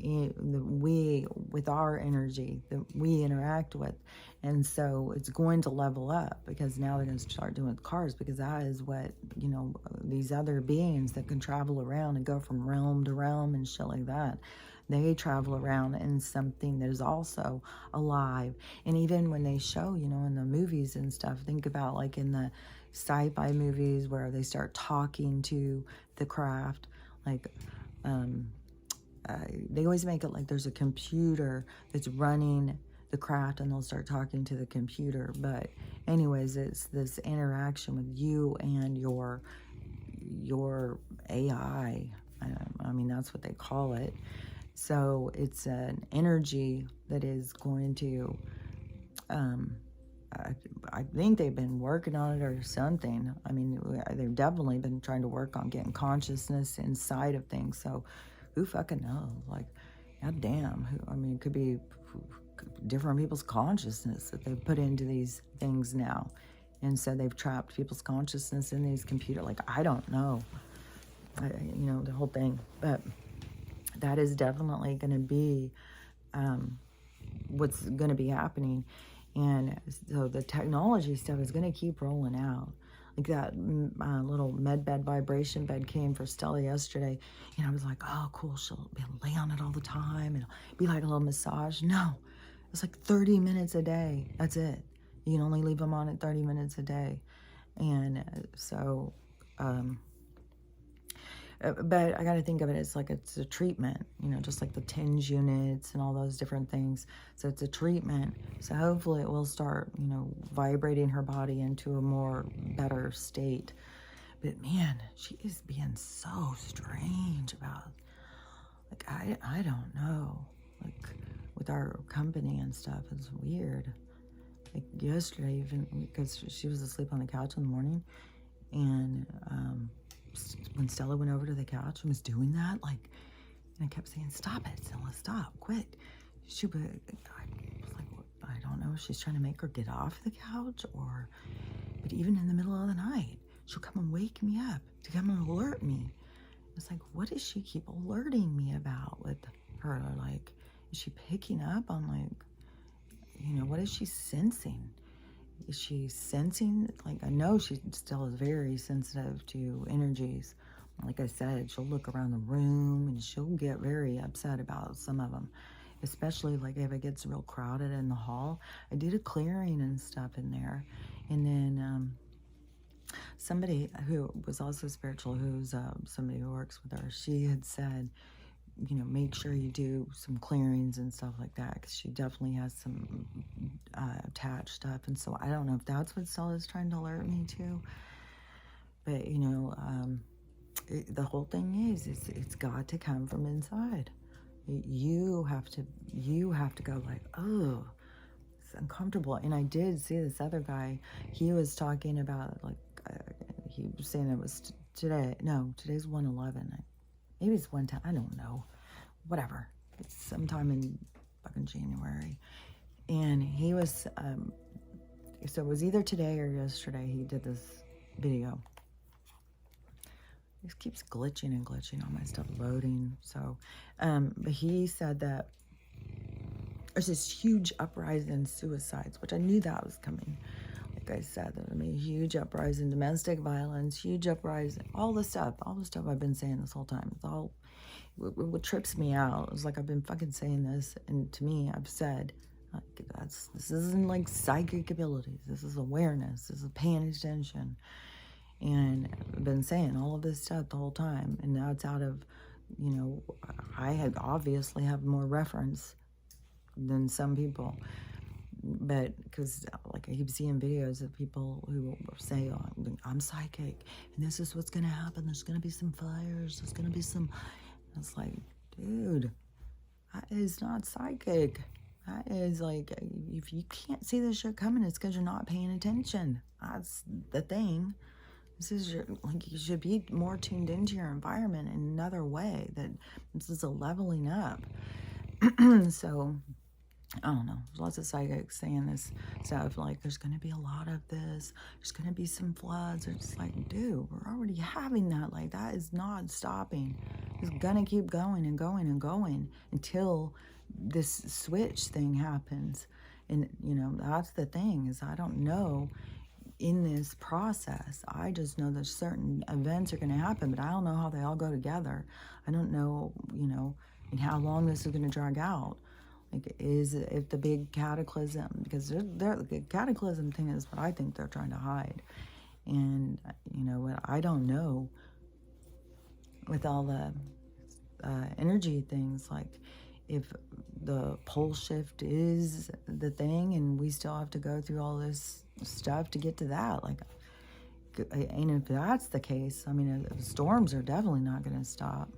with our energy that we interact with. And so it's going to level up because now they're going to start doing it with cars, because that is what, these other beings that can travel around and go from realm to realm and shit like that. They travel around in something that is also alive. And even when they show, in the movies and stuff, think about like in the sci-fi movies where they start talking to the craft, like, they always make it like there's a computer that's running the craft and they'll start talking to the computer. But anyways, it's this interaction with you and your AI. I mean, that's what they call it. So it's an energy that is going to, I think they've been working on it or something. I mean, they've definitely been trying to work on getting consciousness inside of things. So who fucking knows? Like, god damn. It could be different people's consciousness that they've put into these things now. And so they've trapped people's consciousness in these computers. Like, I don't know, the whole thing. But that is definitely going to be what's going to be happening. And so the technology stuff is going to keep rolling out. Like that little med bed vibration bed came for Stella yesterday. And I was like, oh, cool. She'll be able to lay on it all the time. And it'll be like a little massage. No, it's like 30 minutes a day. That's it. You can only leave them on it 30 minutes a day. And so, but I got to think of it as like it's a treatment, you know, just like the TINS units and all those different things. So it's a treatment. So hopefully it will start, you know, vibrating her body into a more better state. But man, she is being so strange about, like, I don't know. Like, with our company and stuff, it's weird. Like, yesterday, even, because she was asleep on the couch in the morning, and when Stella went over to the couch and was doing that, like, and I kept saying, stop it, Stella, stop, quit. I was like, I don't know if she's trying to make her get off the couch, or, but even in the middle of the night, she'll come and wake me up to come and alert me. It's like, what does she keep alerting me about with her? Like, is she picking up on, like, you know, what is she sensing? Is she sensing, like, I know she still is very sensitive to energies. Like I said, she'll look around the room and she'll get very upset about some of them, especially like if it gets real crowded in the hall. I did a clearing and stuff in there. And then somebody who was also spiritual, who's somebody who works with her, she had said, you know, make sure you do some clearings and stuff like that, because she definitely has some attached stuff. And so I don't know if that's what Stella's trying to alert me to, but you know, the whole thing is it's got to come from inside. You have to go like, oh, it's uncomfortable. And I did see this other guy. He was talking about, like, he was saying it was today. No, today's 1/11. Maybe it's 1/10. I don't know. Whatever. It's sometime in fucking January. And he was, so it was either today or yesterday he did this video. It keeps glitching and glitching on my stuff loading. So, but he said that there's this huge uprising in suicides, which I knew that was coming. Like I said, I mean, huge uprising in domestic violence, huge uprising, all the stuff I've been saying this whole time. It's all, what trips me out is, like, I've been fucking saying this, and to me, I've said, this isn't like psychic abilities. This is awareness. This is paying attention. And I've been saying all of this stuff the whole time. And now it's out of, you know, I had obviously have more reference than some people. But because, like, I keep seeing videos of people who say, oh, I'm psychic, and this is what's going to happen. There's going to be some fires. There's going to be some... It's like, dude, that is not psychic. That is, like, if you can't see this shit coming, it's because you're not paying attention. That's the thing. This is your, like, you should be more tuned into your environment in another way. That this is a leveling up. So, I don't know. There's lots of psychics saying this stuff, like, there's going to be a lot of this. There's going to be some floods. It's like, dude, we're already having that. Like, that is not stopping. It's going to keep going and going and going until this switch thing happens. And, you know, that's the thing, is I don't know in this process. I just know that certain events are going to happen, but I don't know how they all go together. I don't know, you know, and how long this is going to drag out. Like, is it, if the big cataclysm, because the cataclysm thing is what I think they're trying to hide. And, you know, what I don't know with all the energy things, like, if the pole shift is the thing and we still have to go through all this stuff to get to that, like, and if that's the case, I mean, the storms are definitely not going to stop,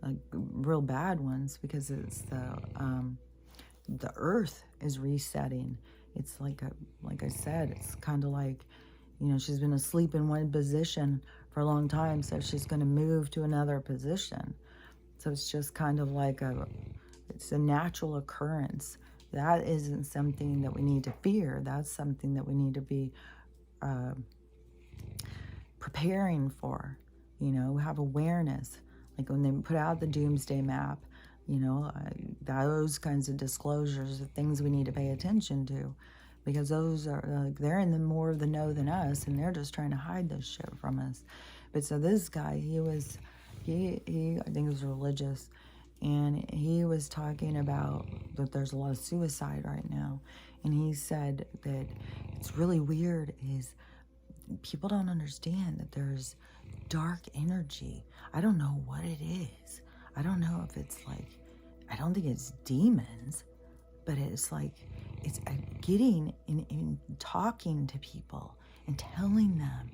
like, real bad ones, because it's the earth is resetting. It's like I said, it's kind of like, you know, she's been asleep in one position for a long time, so she's going to move to another position. So it's just kind of like it's a natural occurrence. That isn't something that we need to fear. That's something that we need to be preparing for, you know, have awareness. Like when they put out the doomsday map, you know, those kinds of disclosures are things we need to pay attention to, because those are, like, they're in the more of the know than us, and they're just trying to hide this shit from us. But so this guy, he I think was religious, and he was talking about that there's a lot of suicide right now, and he said that it's really weird is people don't understand that there's dark energy. I don't know what it is. I don't know if it's like, I don't think it's demons, but it's like, it's getting in talking to people and telling them,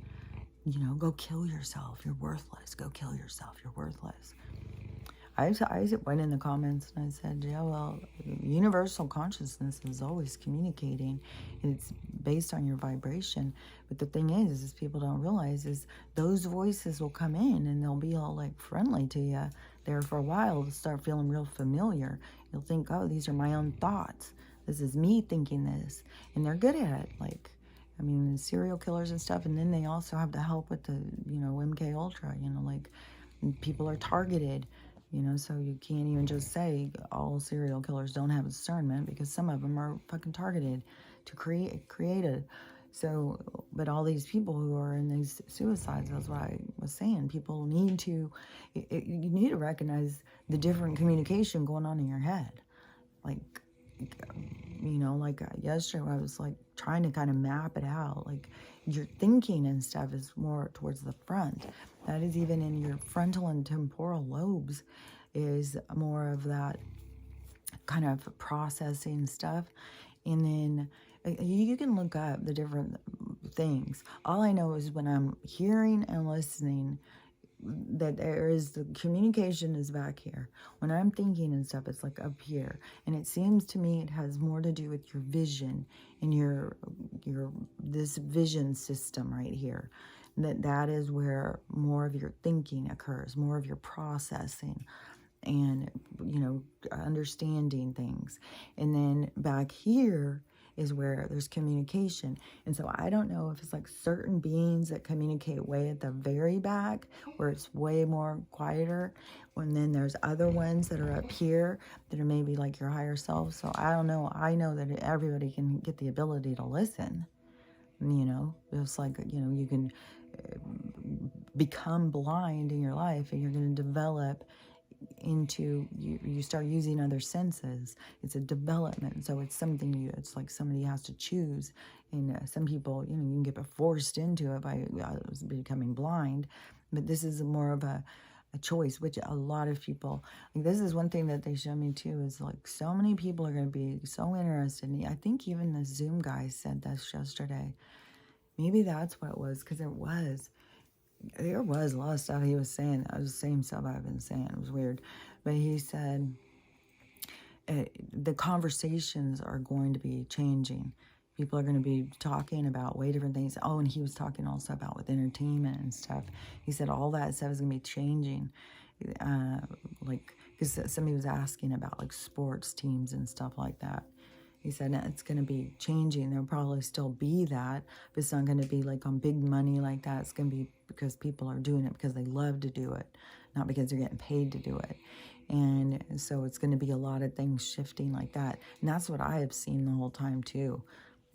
you know, go kill yourself. You're worthless. Go kill yourself. You're worthless. I went in the comments and I said, yeah, well, universal consciousness is always communicating. It's based on your vibration. But the thing is people don't realize is those voices will come in and they'll be all like friendly to you there for a while. They'll start feeling real familiar. You'll think, oh, these are my own thoughts. This is me thinking this. And they're good at it. Like, I mean, serial killers and stuff. And then they also have the help with the, you know, MK Ultra, you know, like people are targeted. You know, so you can't even just say all serial killers don't have discernment, because some of them are fucking targeted to created. So, but all these people who are in these suicides, that's what I was saying. People need to, you need to recognize the different communication going on in your head. Like, you know, like yesterday I was like trying to kind of map it out. Like your thinking and stuff is more towards the front. That is even in your frontal and temporal lobes is more of that kind of processing stuff. And then you can look up the different things. All I know is when I'm hearing and listening, that there is the communication is back here. When I'm thinking and stuff, it's like up here. And it seems to me it has more to do with your vision and your this vision system right here. That is where more of your thinking occurs, more of your processing and, you know, understanding things. And then back here is where there's communication. And so I don't know if it's like certain beings that communicate way at the very back where it's way more quieter, and then there's other ones that are up here that are maybe like your higher self. So I don't know. I know that everybody can get the ability to listen. You know, it's like, you know, you can become blind in your life and you're going to develop into you start using other senses. It's a development, so it's something it's like somebody has to choose. And some people, you know, you can get forced into it by becoming blind, but this is more of a choice, which a lot of people like. This is one thing that they show me too, is like so many people are going to be so interested. I think even the Zoom guy said this yesterday. Maybe that's what it was, because there was a lot of stuff he was saying. That was the same stuff I've been saying. It was weird. But he said the conversations are going to be changing. People are going to be talking about way different things. Oh, and he was talking also about with entertainment and stuff. He said all that stuff is going to be changing. Like, because somebody was asking about like sports teams and stuff like that. He said it's going to be changing. There'll probably still be that, but it's not going to be like on big money like that. It's going to be because people are doing it because they love to do it, not because they're getting paid to do it. And so it's going to be a lot of things shifting like that. And that's what I have seen the whole time too,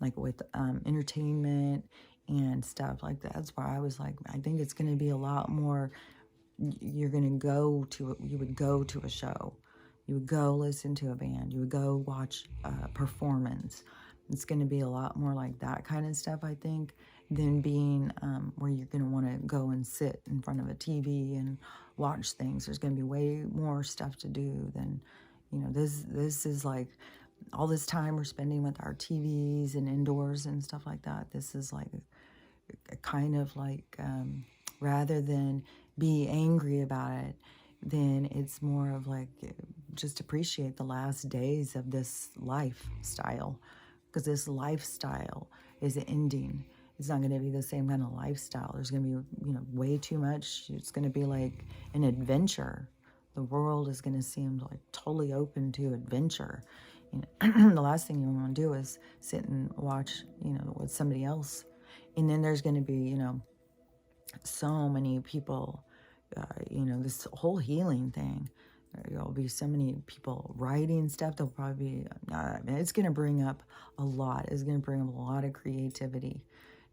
like with entertainment and stuff like that. That's why I was like, I think it's going to be a lot more. You would go to a show. You would go listen to a band. You would go watch a performance. It's going to be a lot more like that kind of stuff, I think, than being where you're going to want to go and sit in front of a TV and watch things. There's going to be way more stuff to do than, you know, this is like all this time we're spending with our TVs and indoors and stuff like that. This is like a kind of like, rather than be angry about it, then it's more of like just appreciate the last days of this lifestyle, because this lifestyle is ending. It's not going to be the same kind of lifestyle. There's going to be, you know, way too much. It's going to be like an adventure. The world is going to seem like totally open to adventure. You know, the last thing you want to do is sit and watch, you know, with somebody else. And then there's going to be, you know, so many people, you know, this whole healing thing. There'll be so many people writing stuff. There'll probably be, it's going to bring up a lot. It's going to bring up a lot of creativity.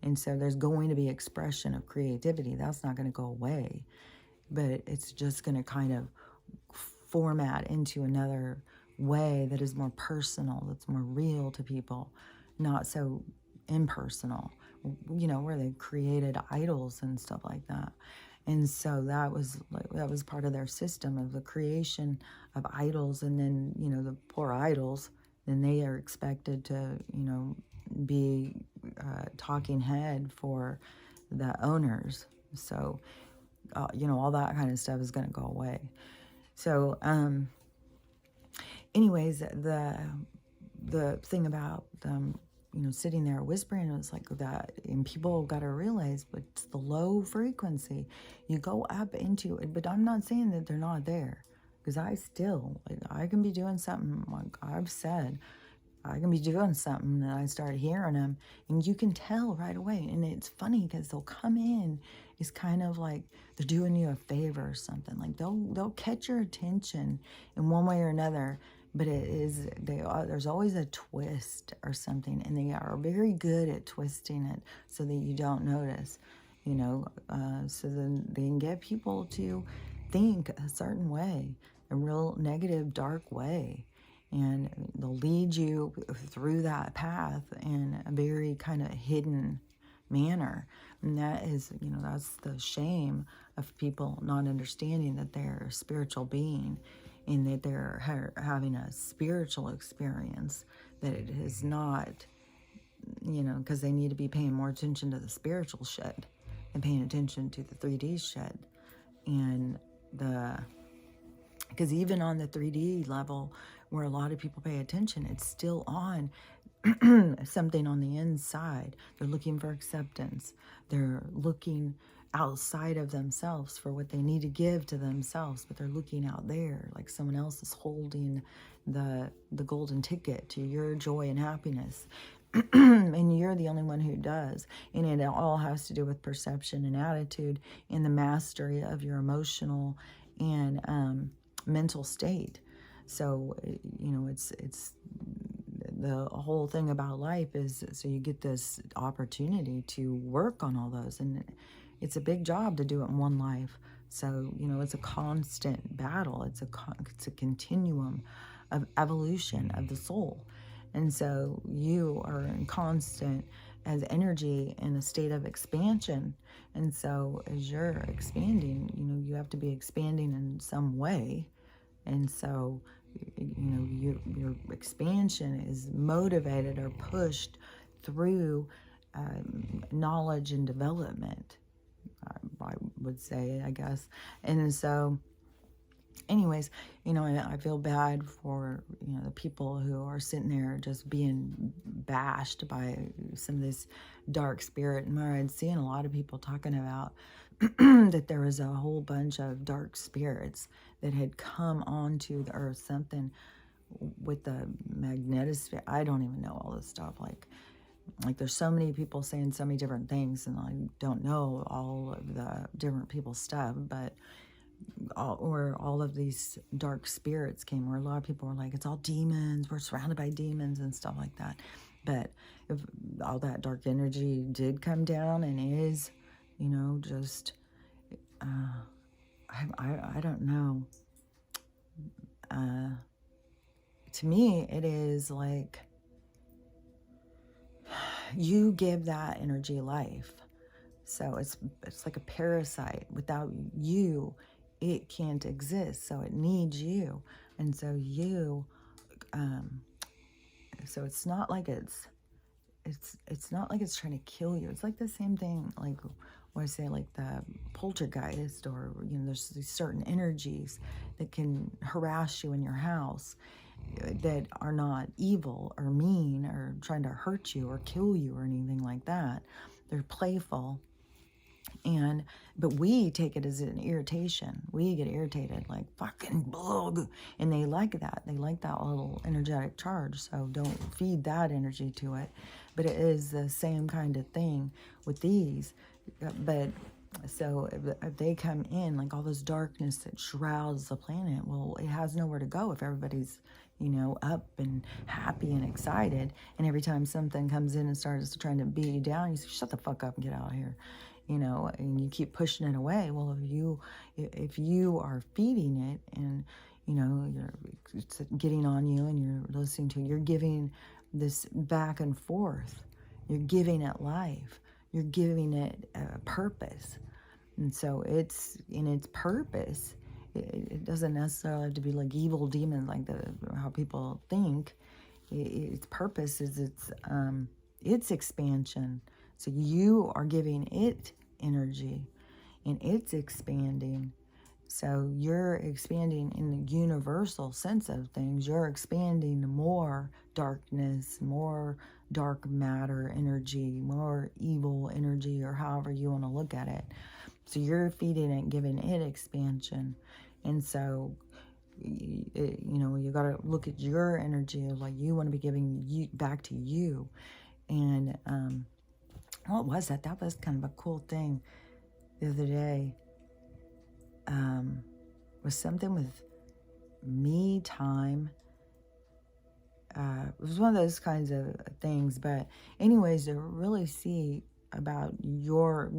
And so there's going to be expression of creativity. That's not going to go away. But it's just going to kind of format into another way that is more personal, that's more real to people, not so impersonal, you know, where they created idols and stuff like that. And so that was part of their system of the creation of idols. And then, you know, the poor idols, then they are expected to, you know, be talking head for the owners. So, you know, all that kind of stuff is going to go away. So, anyways, the thing about them, you know, sitting there whispering, it was like that, and people got to realize, but it's the low frequency. You go up into it, but I'm not saying that they're not there, because I can be doing something, like I've said, I can be doing something that I start hearing them, and you can tell right away. And it's funny because they'll come in, it's kind of like they're doing you a favor or something. Like they'll catch your attention in one way or another, but there's always a twist or something, and they are very good at twisting it so that you don't notice, you know. So then they can get people to think a certain way, a real negative, dark way. And they'll lead you through that path in a very kind of hidden manner. And that is, you know, that's the shame of people not understanding that they're a spiritual being and that they're having a spiritual experience, that it is not, you know, because they need to be paying more attention to the spiritual shit and paying attention to the 3D shit. And because even on the 3D level, where a lot of people pay attention, it's still on something on the inside. They're looking for acceptance. They're looking outside of themselves for what they need to give to themselves, but they're looking out there like someone else is holding the golden ticket to your joy and happiness. And you're the only one who does. And it all has to do with perception and attitude and the mastery of your emotional and mental state. So, you know, it's the whole thing about life is, so you get this opportunity to work on all those, and it's a big job to do it in one life. So, you know, it's a constant battle. It's a continuum of evolution of the soul. And so you are in constant as energy in a state of expansion. And so as you're expanding, you know, you have to be expanding in some way. And so, you know, your expansion is motivated or pushed through knowledge and development, I would say, I guess. And so, anyways, you know, I feel bad for, you know, the people who are sitting there just being bashed by some of this dark spirit. And I'd seen a lot of people talking about that there was a whole bunch of dark spirits that had come onto the earth, something with the magnetosphere. I don't even know all this stuff. Like there's so many people saying so many different things, and I don't know all of the different people's stuff, but where all of these dark spirits came, where a lot of people were like, it's all demons, we're surrounded by demons and stuff like that. But if all that dark energy did come down and is, you know, just I don't know, to me it is like you give that energy life. So it's like a parasite. Without you, it can't exist. So it needs you. And so you, so it's not like it's not like it's trying to kill you. It's like the same thing, like what I say, like the poltergeist, or, you know, there's these certain energies that can harass you in your house that are not evil or mean or trying to hurt you or kill you or anything like that. They're playful. But we take it as an irritation. We get irritated, like fucking bug. And they like that. They like that little energetic charge. So don't feed that energy to it. But it is the same kind of thing with these. But so if they come in, like all this darkness that shrouds the planet, well, it has nowhere to go if everybody's, you know, up and happy and excited. And every time something comes in and starts trying to beat you down, you say, shut the fuck up and get out of here. You know, and you keep pushing it away. Well, if you are feeding it, and, you know, it's getting on you, and you're listening to it, you're giving this back and forth. You're giving it life. you're giving it a purpose. And so it's in its purpose. It doesn't necessarily have to be like evil demons, like how people think. Its purpose is its expansion. So you are giving it energy, and it's expanding. So you're expanding in the universal sense of things. You're expanding more darkness, more dark matter energy, more evil energy, or however you want to look at it. So you're feeding it, giving it expansion. And so, you got to look at your energy of like you want to be giving you back to you. And what was that? That was kind of a cool thing the other day. Was something with me time. It was one of those kinds of things. But anyways, to really see about your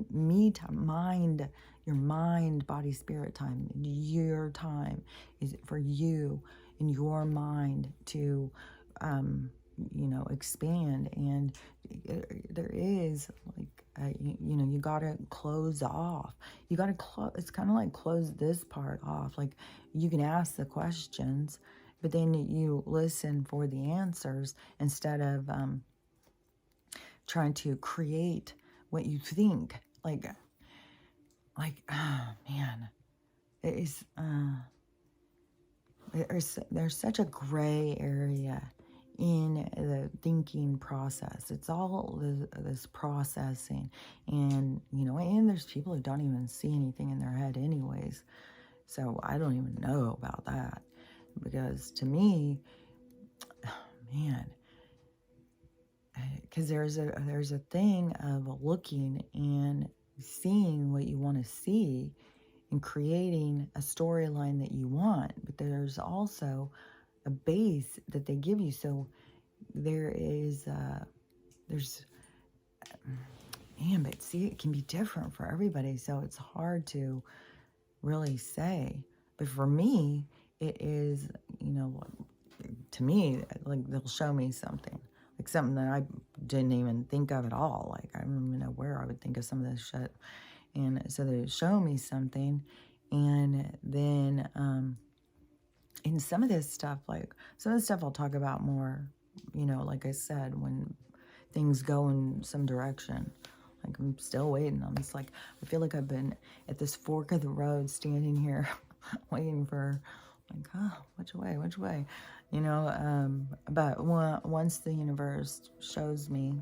me time, mind, your mind, body, spirit time, your time is for you in your mind to, expand. And there is like, you got to close off. You got to close. It's kind of like close this part off. Like you can ask the questions, but then you listen for the answers instead of trying to create what you think. Like, oh man, it is. There's such a gray area in the thinking process. It's all this processing, and and there's people who don't even see anything in their head, anyways. So I don't even know about that, because to me, man, because there's a thing of looking and seeing what you want to see and creating a storyline that you want, but there's also a base that they give you. So there's but see, it can be different for everybody, so it's hard to really say. But for me, it is, to me, like they'll show me something, like something that I didn't even think of at all. Like I don't even know where I would think of some of this shit. And so they show me something, and then in some of this stuff, like some of the stuff I'll talk about more, like I said, when things go in some direction. Like I'm still waiting. I'm just like, I feel like I've been at this fork of the road, standing here waiting for, like, oh, which way, but once the universe shows me,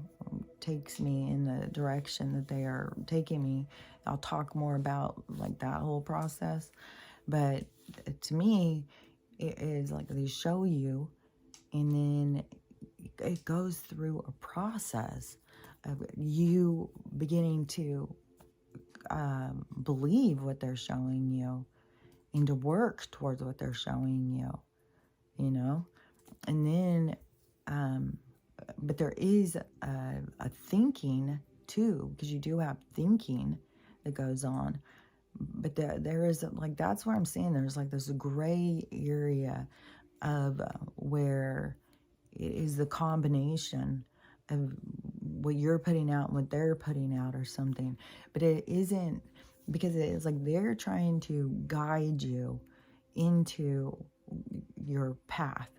takes me in the direction that they are taking me, I'll talk more about like that whole process. But to me, it is like they show you, and then it goes through a process of you beginning to believe what they're showing you and to work towards what they're showing you, and then but there is a thinking too, because you do have thinking that goes on. But there is like, that's where I'm saying there's like this gray area of where it is the combination of what you're putting out and what they're putting out or something. But it isn't, because it's like they're trying to guide you into your path.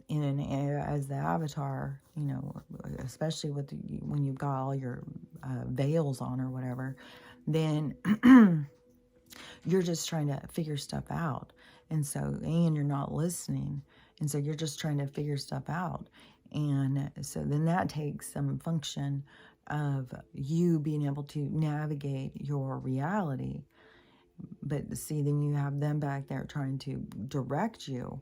And as the avatar, especially when you've got all your veils on or whatever, then you're just trying to figure stuff out. And you're not listening. And so you're just trying to figure stuff out. And so then that takes some function of you being able to navigate your reality. But see, then you have them back there trying to direct you.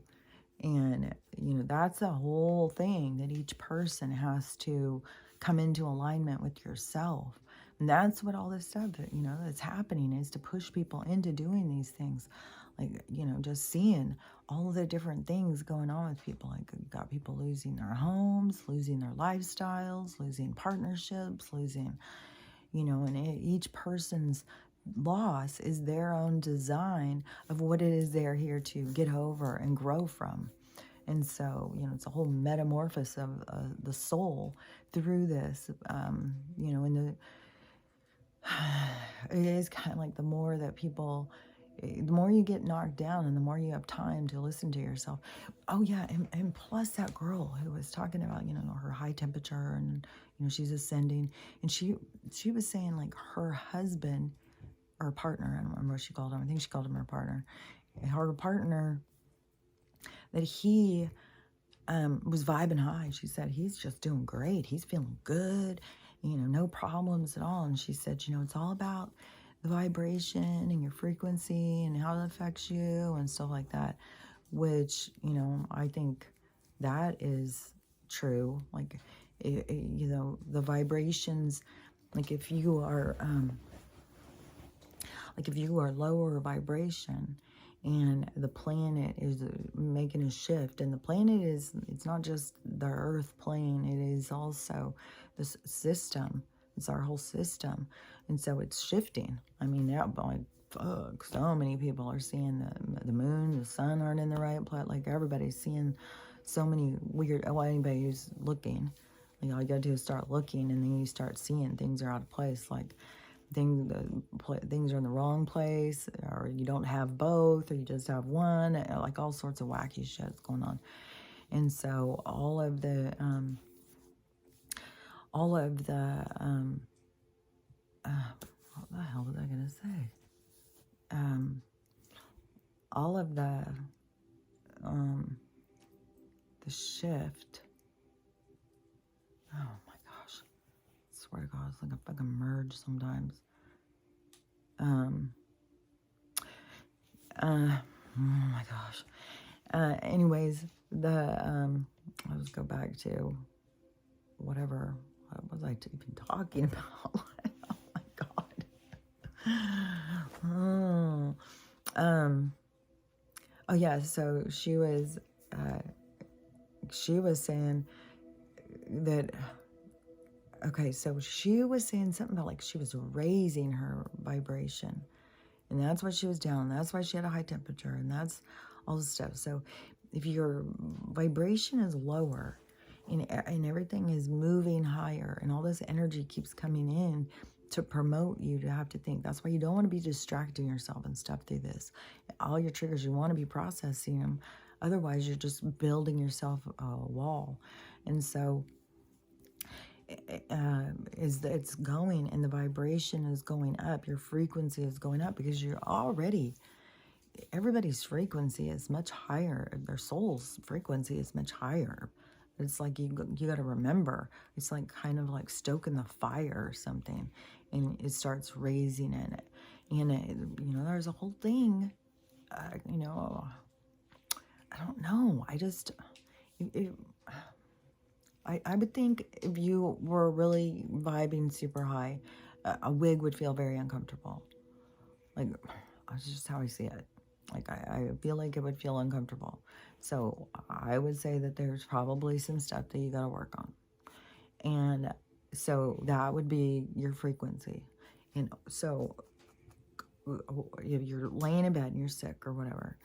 And, that's the whole thing, that each person has to come into alignment with yourself. And that's what all this stuff, that's happening, is to push people into doing these things. Like, just seeing all of the different things going on with people. Like, you've got people losing their homes, losing their lifestyles, losing partnerships, losing, and each person's loss is their own design of what it is they're here to get over and grow from. And so, it's a whole metamorphosis of the soul through this, and it is kind of like the more that people, the more you get knocked down and the more you have time to listen to yourself. Oh yeah, and plus that girl who was talking about, her high temperature and, she's ascending, and she was saying like her husband or partner, I don't remember what she called him, I think she called him her partner, that he was vibing high. She said, he's just doing great. He's feeling good, no problems at all. And she said, it's all about the vibration and your frequency and how it affects you and stuff like that, which, I think that is true. Like, the vibrations, like if you are lower vibration, and the planet is making a shift, and the planet it's not just the earth plane, it is also this system. It's our whole system, and so it's shifting. I mean, like, fuck, so many people are seeing the moon, the sun aren't in the right place. Like, everybody's seeing so many weird, anybody who's looking, all you gotta do is start looking, and then you start seeing things are out of place. Like, things are in the wrong place, or you don't have both, or you just have one, like all sorts of wacky shit's going on. And so all of the what the hell was I gonna say? All of the shift. Oh my gosh. I swear to God, it's like a fucking merge sometimes. Oh my gosh. Anyways, let's go back to whatever. What was I even talking about? Oh my God. Oh yeah. So she was saying that. Okay, so she was saying something about like she was raising her vibration, and that's why she was down. That's why she had a high temperature, and that's all this stuff. So if your vibration is lower and everything is moving higher and all this energy keeps coming in to promote you to have to think, that's why you don't want to be distracting yourself and stuff through this. All your triggers, you want to be processing them. Otherwise, you're just building yourself a wall. And so it's going, and the vibration is going up, your frequency is going up, because you're already, everybody's frequency is much higher, their soul's frequency is much higher. It's like you got to remember, it's like kind of like stoking the fire or something, and it starts raising in it. And there's a whole thing, I don't know, I would think if you were really vibing super high, a wig would feel very uncomfortable. Like, that's just how I see it. Like, I feel like it would feel uncomfortable. So I would say that there's probably some stuff that you got to work on. And so that would be your frequency. And so if you're laying in bed and you're sick or whatever,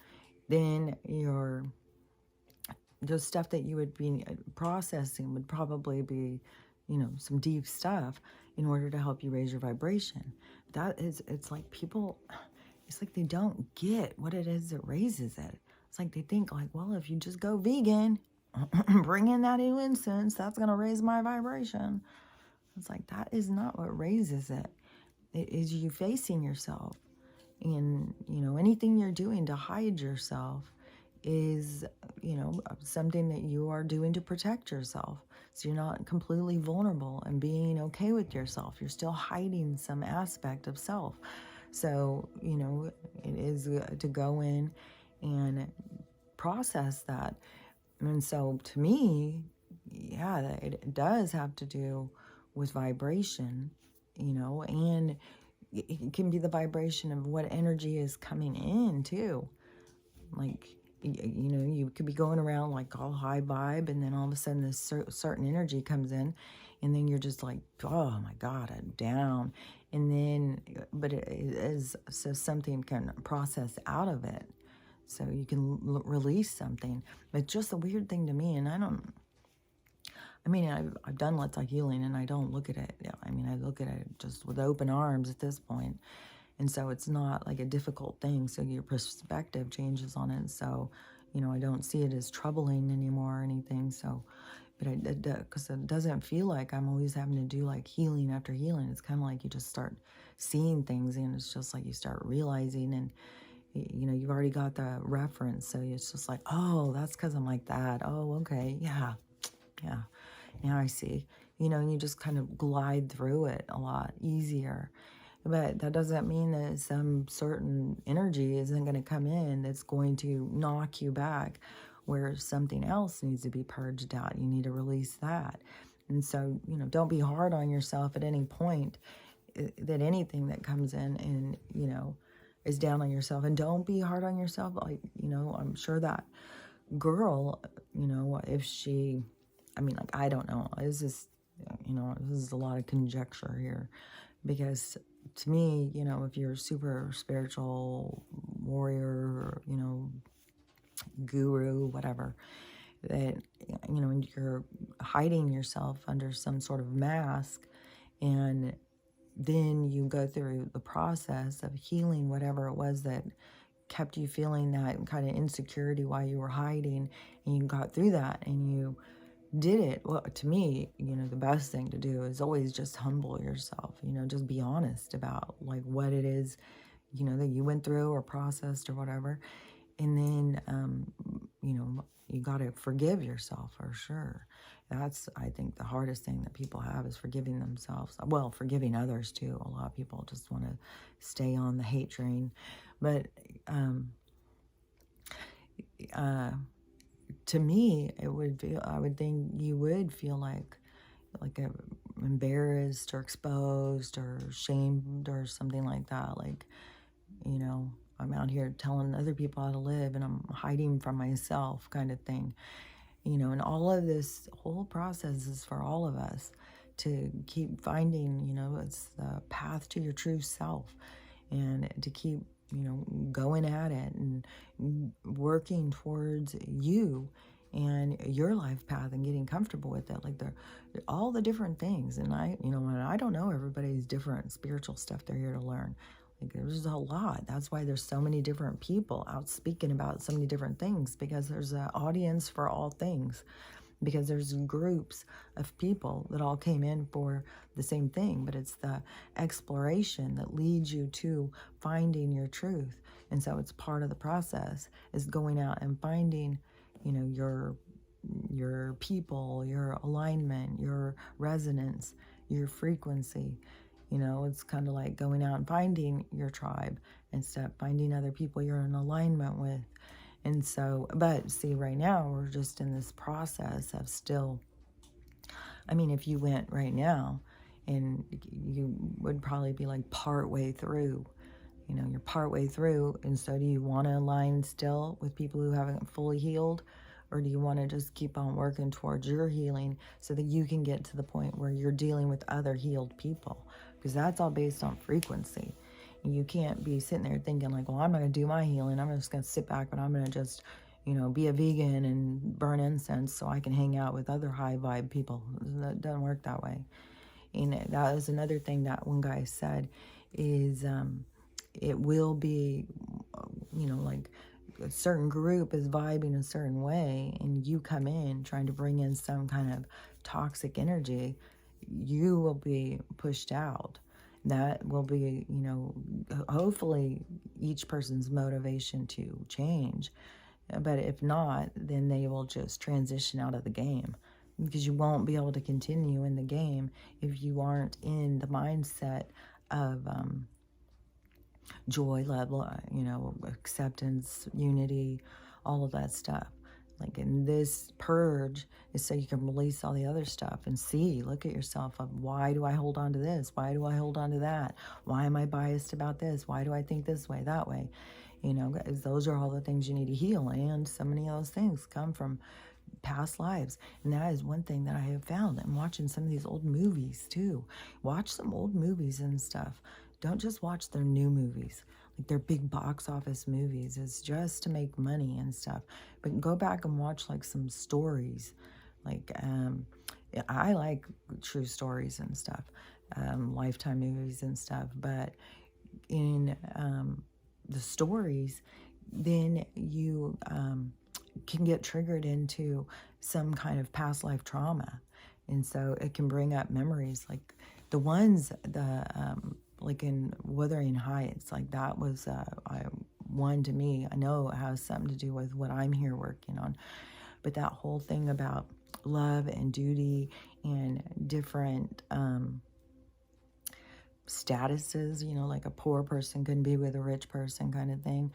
then the stuff that you would be processing would probably be, some deep stuff in order to help you raise your vibration. It's like people, it's like they don't get what it is that raises it. It's like they think like, well, if you just go vegan, bring in that new incense, that's going to raise my vibration. It's like, that is not what raises it. It is you facing yourself. And, anything you're doing to hide yourself is, something that you are doing to protect yourself. So you're not completely vulnerable and being okay with yourself. You're still hiding some aspect of self. So, it is to go in and process that. And so to me, yeah, it does have to do with vibration, and it can be the vibration of what energy is coming in too. Like, you could be going around like all high vibe, and then all of a sudden this certain energy comes in, and then you're just like, oh my God, I'm down. And then, but it is, so something can process out of it. so you can release something. But just a weird thing to me, and I mean, I've done lots of healing, and I don't look at it. Yeah, I mean, I look at it just with open arms at this point, and so it's not like a difficult thing. So your perspective changes on it. So, I don't see it as troubling anymore or anything. So, but because it doesn't feel like I'm always having to do like healing after healing. It's kind of like you just start seeing things, and it's just like you start realizing, and you've already got the reference. So it's just like, oh, that's because I'm like that. Oh, okay, yeah, yeah. Now I see. And you just kind of glide through it a lot easier. But that doesn't mean that some certain energy isn't going to come in that's going to knock you back, where something else needs to be purged out. You need to release that. And so, don't be hard on yourself at any point, that anything that comes in and, is down on yourself. And don't be hard on yourself. Like, I'm sure that girl, if she, I mean, like, I don't know. This is a lot of conjecture here, because to me, if you're a super spiritual warrior, guru, whatever, that, and you're hiding yourself under some sort of mask, and then you go through the process of healing whatever it was that kept you feeling that kind of insecurity while you were hiding, and you got through that and you did it. Well, to me, the best thing to do is always just humble yourself, just be honest about like what it is, that you went through or processed or whatever. And then, you got to forgive yourself for sure. That's, I think, the hardest thing that people have is forgiving themselves. Well, forgiving others too. A lot of people just want to stay on the hate train. But to me, I would think you would feel like embarrassed or exposed or shamed or something like that. Like, I'm out here telling other people how to live and I'm hiding from myself, kind of thing. And all of this whole process is for all of us to keep finding, it's the path to your true self, and to keep, going at it and working towards you and your life path and getting comfortable with it. Like all the different things. And I don't know everybody's different spiritual stuff they're here to learn. Like, there's a lot. That's why there's so many different people out speaking about so many different things, because there's an audience for all things, because there's groups of people that all came in for the same thing, but it's the exploration that leads you to finding your truth. And so it's part of the process is going out and finding, your people, your alignment, your resonance, your frequency. It's kind of like going out and finding your tribe instead of finding other people you're in alignment with. And so, but see, right now, we're just in this process of still, I mean, if you went right now, and you would probably be like part way through, you're part way through. And so do you want to align still with people who haven't fully healed? Or do you want to just keep on working towards your healing so that you can get to the point where you're dealing with other healed people? Because that's all based on frequency. You can't be sitting there thinking like, well, I'm going to do my healing. I'm just going to sit back, but I'm going to just, be a vegan and burn incense so I can hang out with other high vibe people. That doesn't work that way. And that is another thing that one guy said is it will be, like a certain group is vibing a certain way and you come in trying to bring in some kind of toxic energy, you will be pushed out. That will be, hopefully each person's motivation to change. But if not, then they will just transition out of the game, because you won't be able to continue in the game if you aren't in the mindset of joy, love, acceptance, unity, all of that stuff. Like, in this purge is so you can release all the other stuff and look at yourself of, why do I hold on to this? Why do I hold on to that? Why am I biased about this? Why do I think this way, that way? Guys, those are all the things you need to heal. And so many of those things come from past lives. And that is one thing that I have found. I'm watching some of these old movies too. Watch some old movies and stuff. Don't just watch their new movies. They're big box office movies. It's just to make money and stuff. But go back and watch like some stories. Like, I like true stories and stuff, Lifetime movies and stuff. But in the stories, then you can get triggered into some kind of past life trauma. And so it can bring up memories like the ones, like in Wuthering Heights, like that was one to me. I know it has something to do with what I'm here working on. But that whole thing about love and duty and different statuses, like a poor person couldn't be with a rich person kind of thing.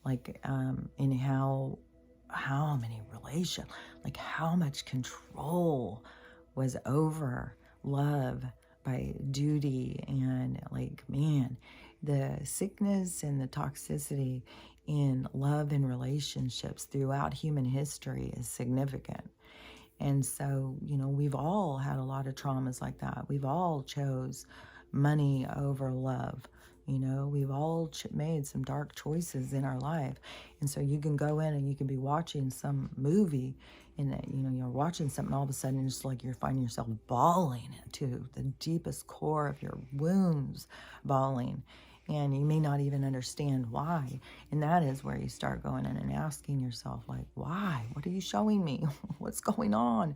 Like, in how many like how much control was over love by duty, and like, man, the sickness and the toxicity in love and relationships throughout human history is significant. And so, we've all had a lot of traumas like that. We've all chose money over love. We've all made some dark choices in our life. And so you can go in and you can be watching some movie and, you're watching something, all of a sudden it's like you're finding yourself bawling into the deepest core of your wounds, bawling. And you may not even understand why. And that is where you start going in and asking yourself, like, why? What are you showing me? What's going on?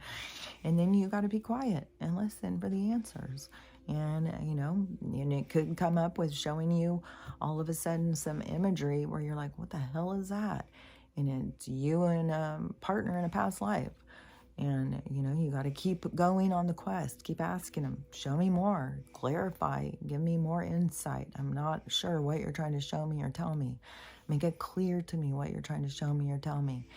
And then you got to be quiet and listen for the answers. And, and it could come up with showing you all of a sudden some imagery where you're like, what the hell is that? And it's you and a partner in a past life. And, you got to keep going on the quest. Keep asking them, show me more, clarify, give me more insight. I'm not sure what you're trying to show me or tell me. Make it clear to me what you're trying to show me or tell me.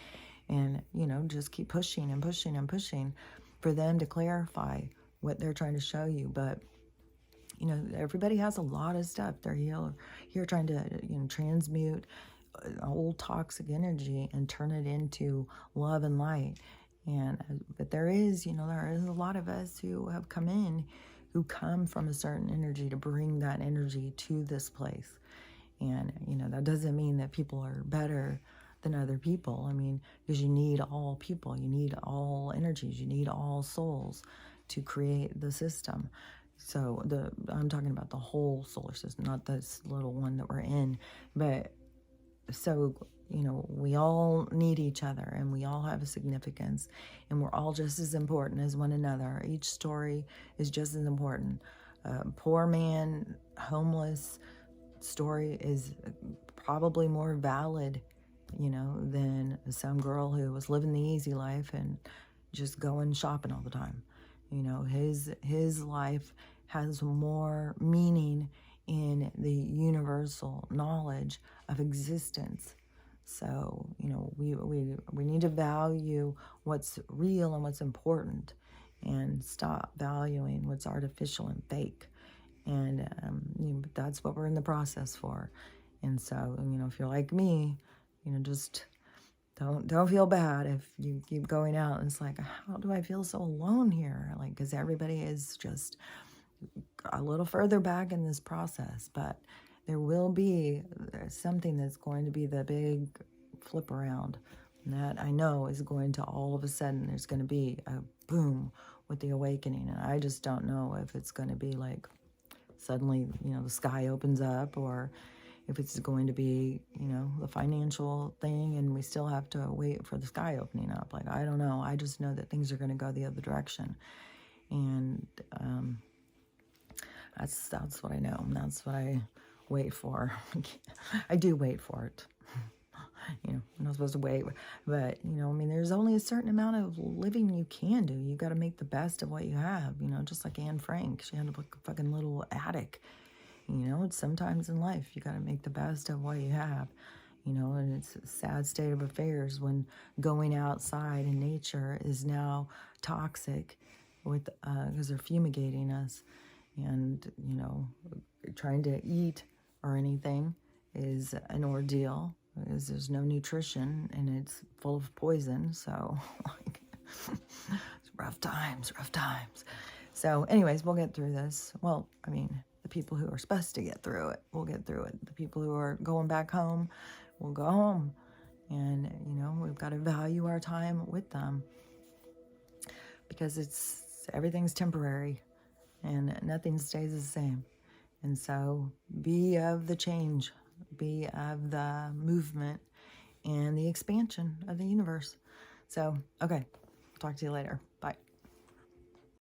And, just keep pushing and pushing and pushing for them to clarify what they're trying to show you. But, everybody has a lot of stuff. They're here trying to, transmute old toxic energy and turn it into love and light. And but there is a lot of us who have come in, who come from a certain energy to bring that energy to this place. And that doesn't mean that people are better than other people. I mean, because you need all people, you need all energies, you need all souls to create the system. So I'm talking about the whole solar system, not this little one that we're in. But so, we all need each other, and we all have a significance, and we're all just as important as one another. Each story is just as important. Poor man, homeless story is probably more valid, than some girl who was living the easy life and just going shopping all the time. His life has more meaning in the universal knowledge of existence. So, we need to value what's real and what's important, and stop valuing what's artificial and fake. And that's what we're in the process for. And so, if you're like me, just don't feel bad if you keep going out and it's like, how do I feel so alone here? Like, because everybody is just a little further back in this process. But there will be something that's going to be the big flip around. And that I know is going to, all of a sudden, there's going to be a boom with the awakening. And I just don't know if it's going to be like suddenly, the sky opens up, or if it's going to be, the financial thing and we still have to wait for the sky opening up. Like, I don't know. I just know that things are going to go the other direction. And that's what I know. And that's what I wait for. I do wait for it. I'm not supposed to wait. But, there's only a certain amount of living you can do. You got to make the best of what you have. Just like Anne Frank. She had a fucking little attic. It's sometimes in life you got to make the best of what you have. And it's a sad state of affairs when going outside in nature is now toxic with because they're fumigating us. And, trying to eat or anything is an ordeal, because there's no nutrition and it's full of poison. So, it's rough times. So anyways, we'll get through this. Well, the people who are supposed to get through it will get through it. The people who are going back home will go home. And, you know, we've got to value our time with them, because everything's temporary and nothing stays the same. And so be of the change, be of the movement and the expansion of the universe. So, okay, talk to you later. Bye.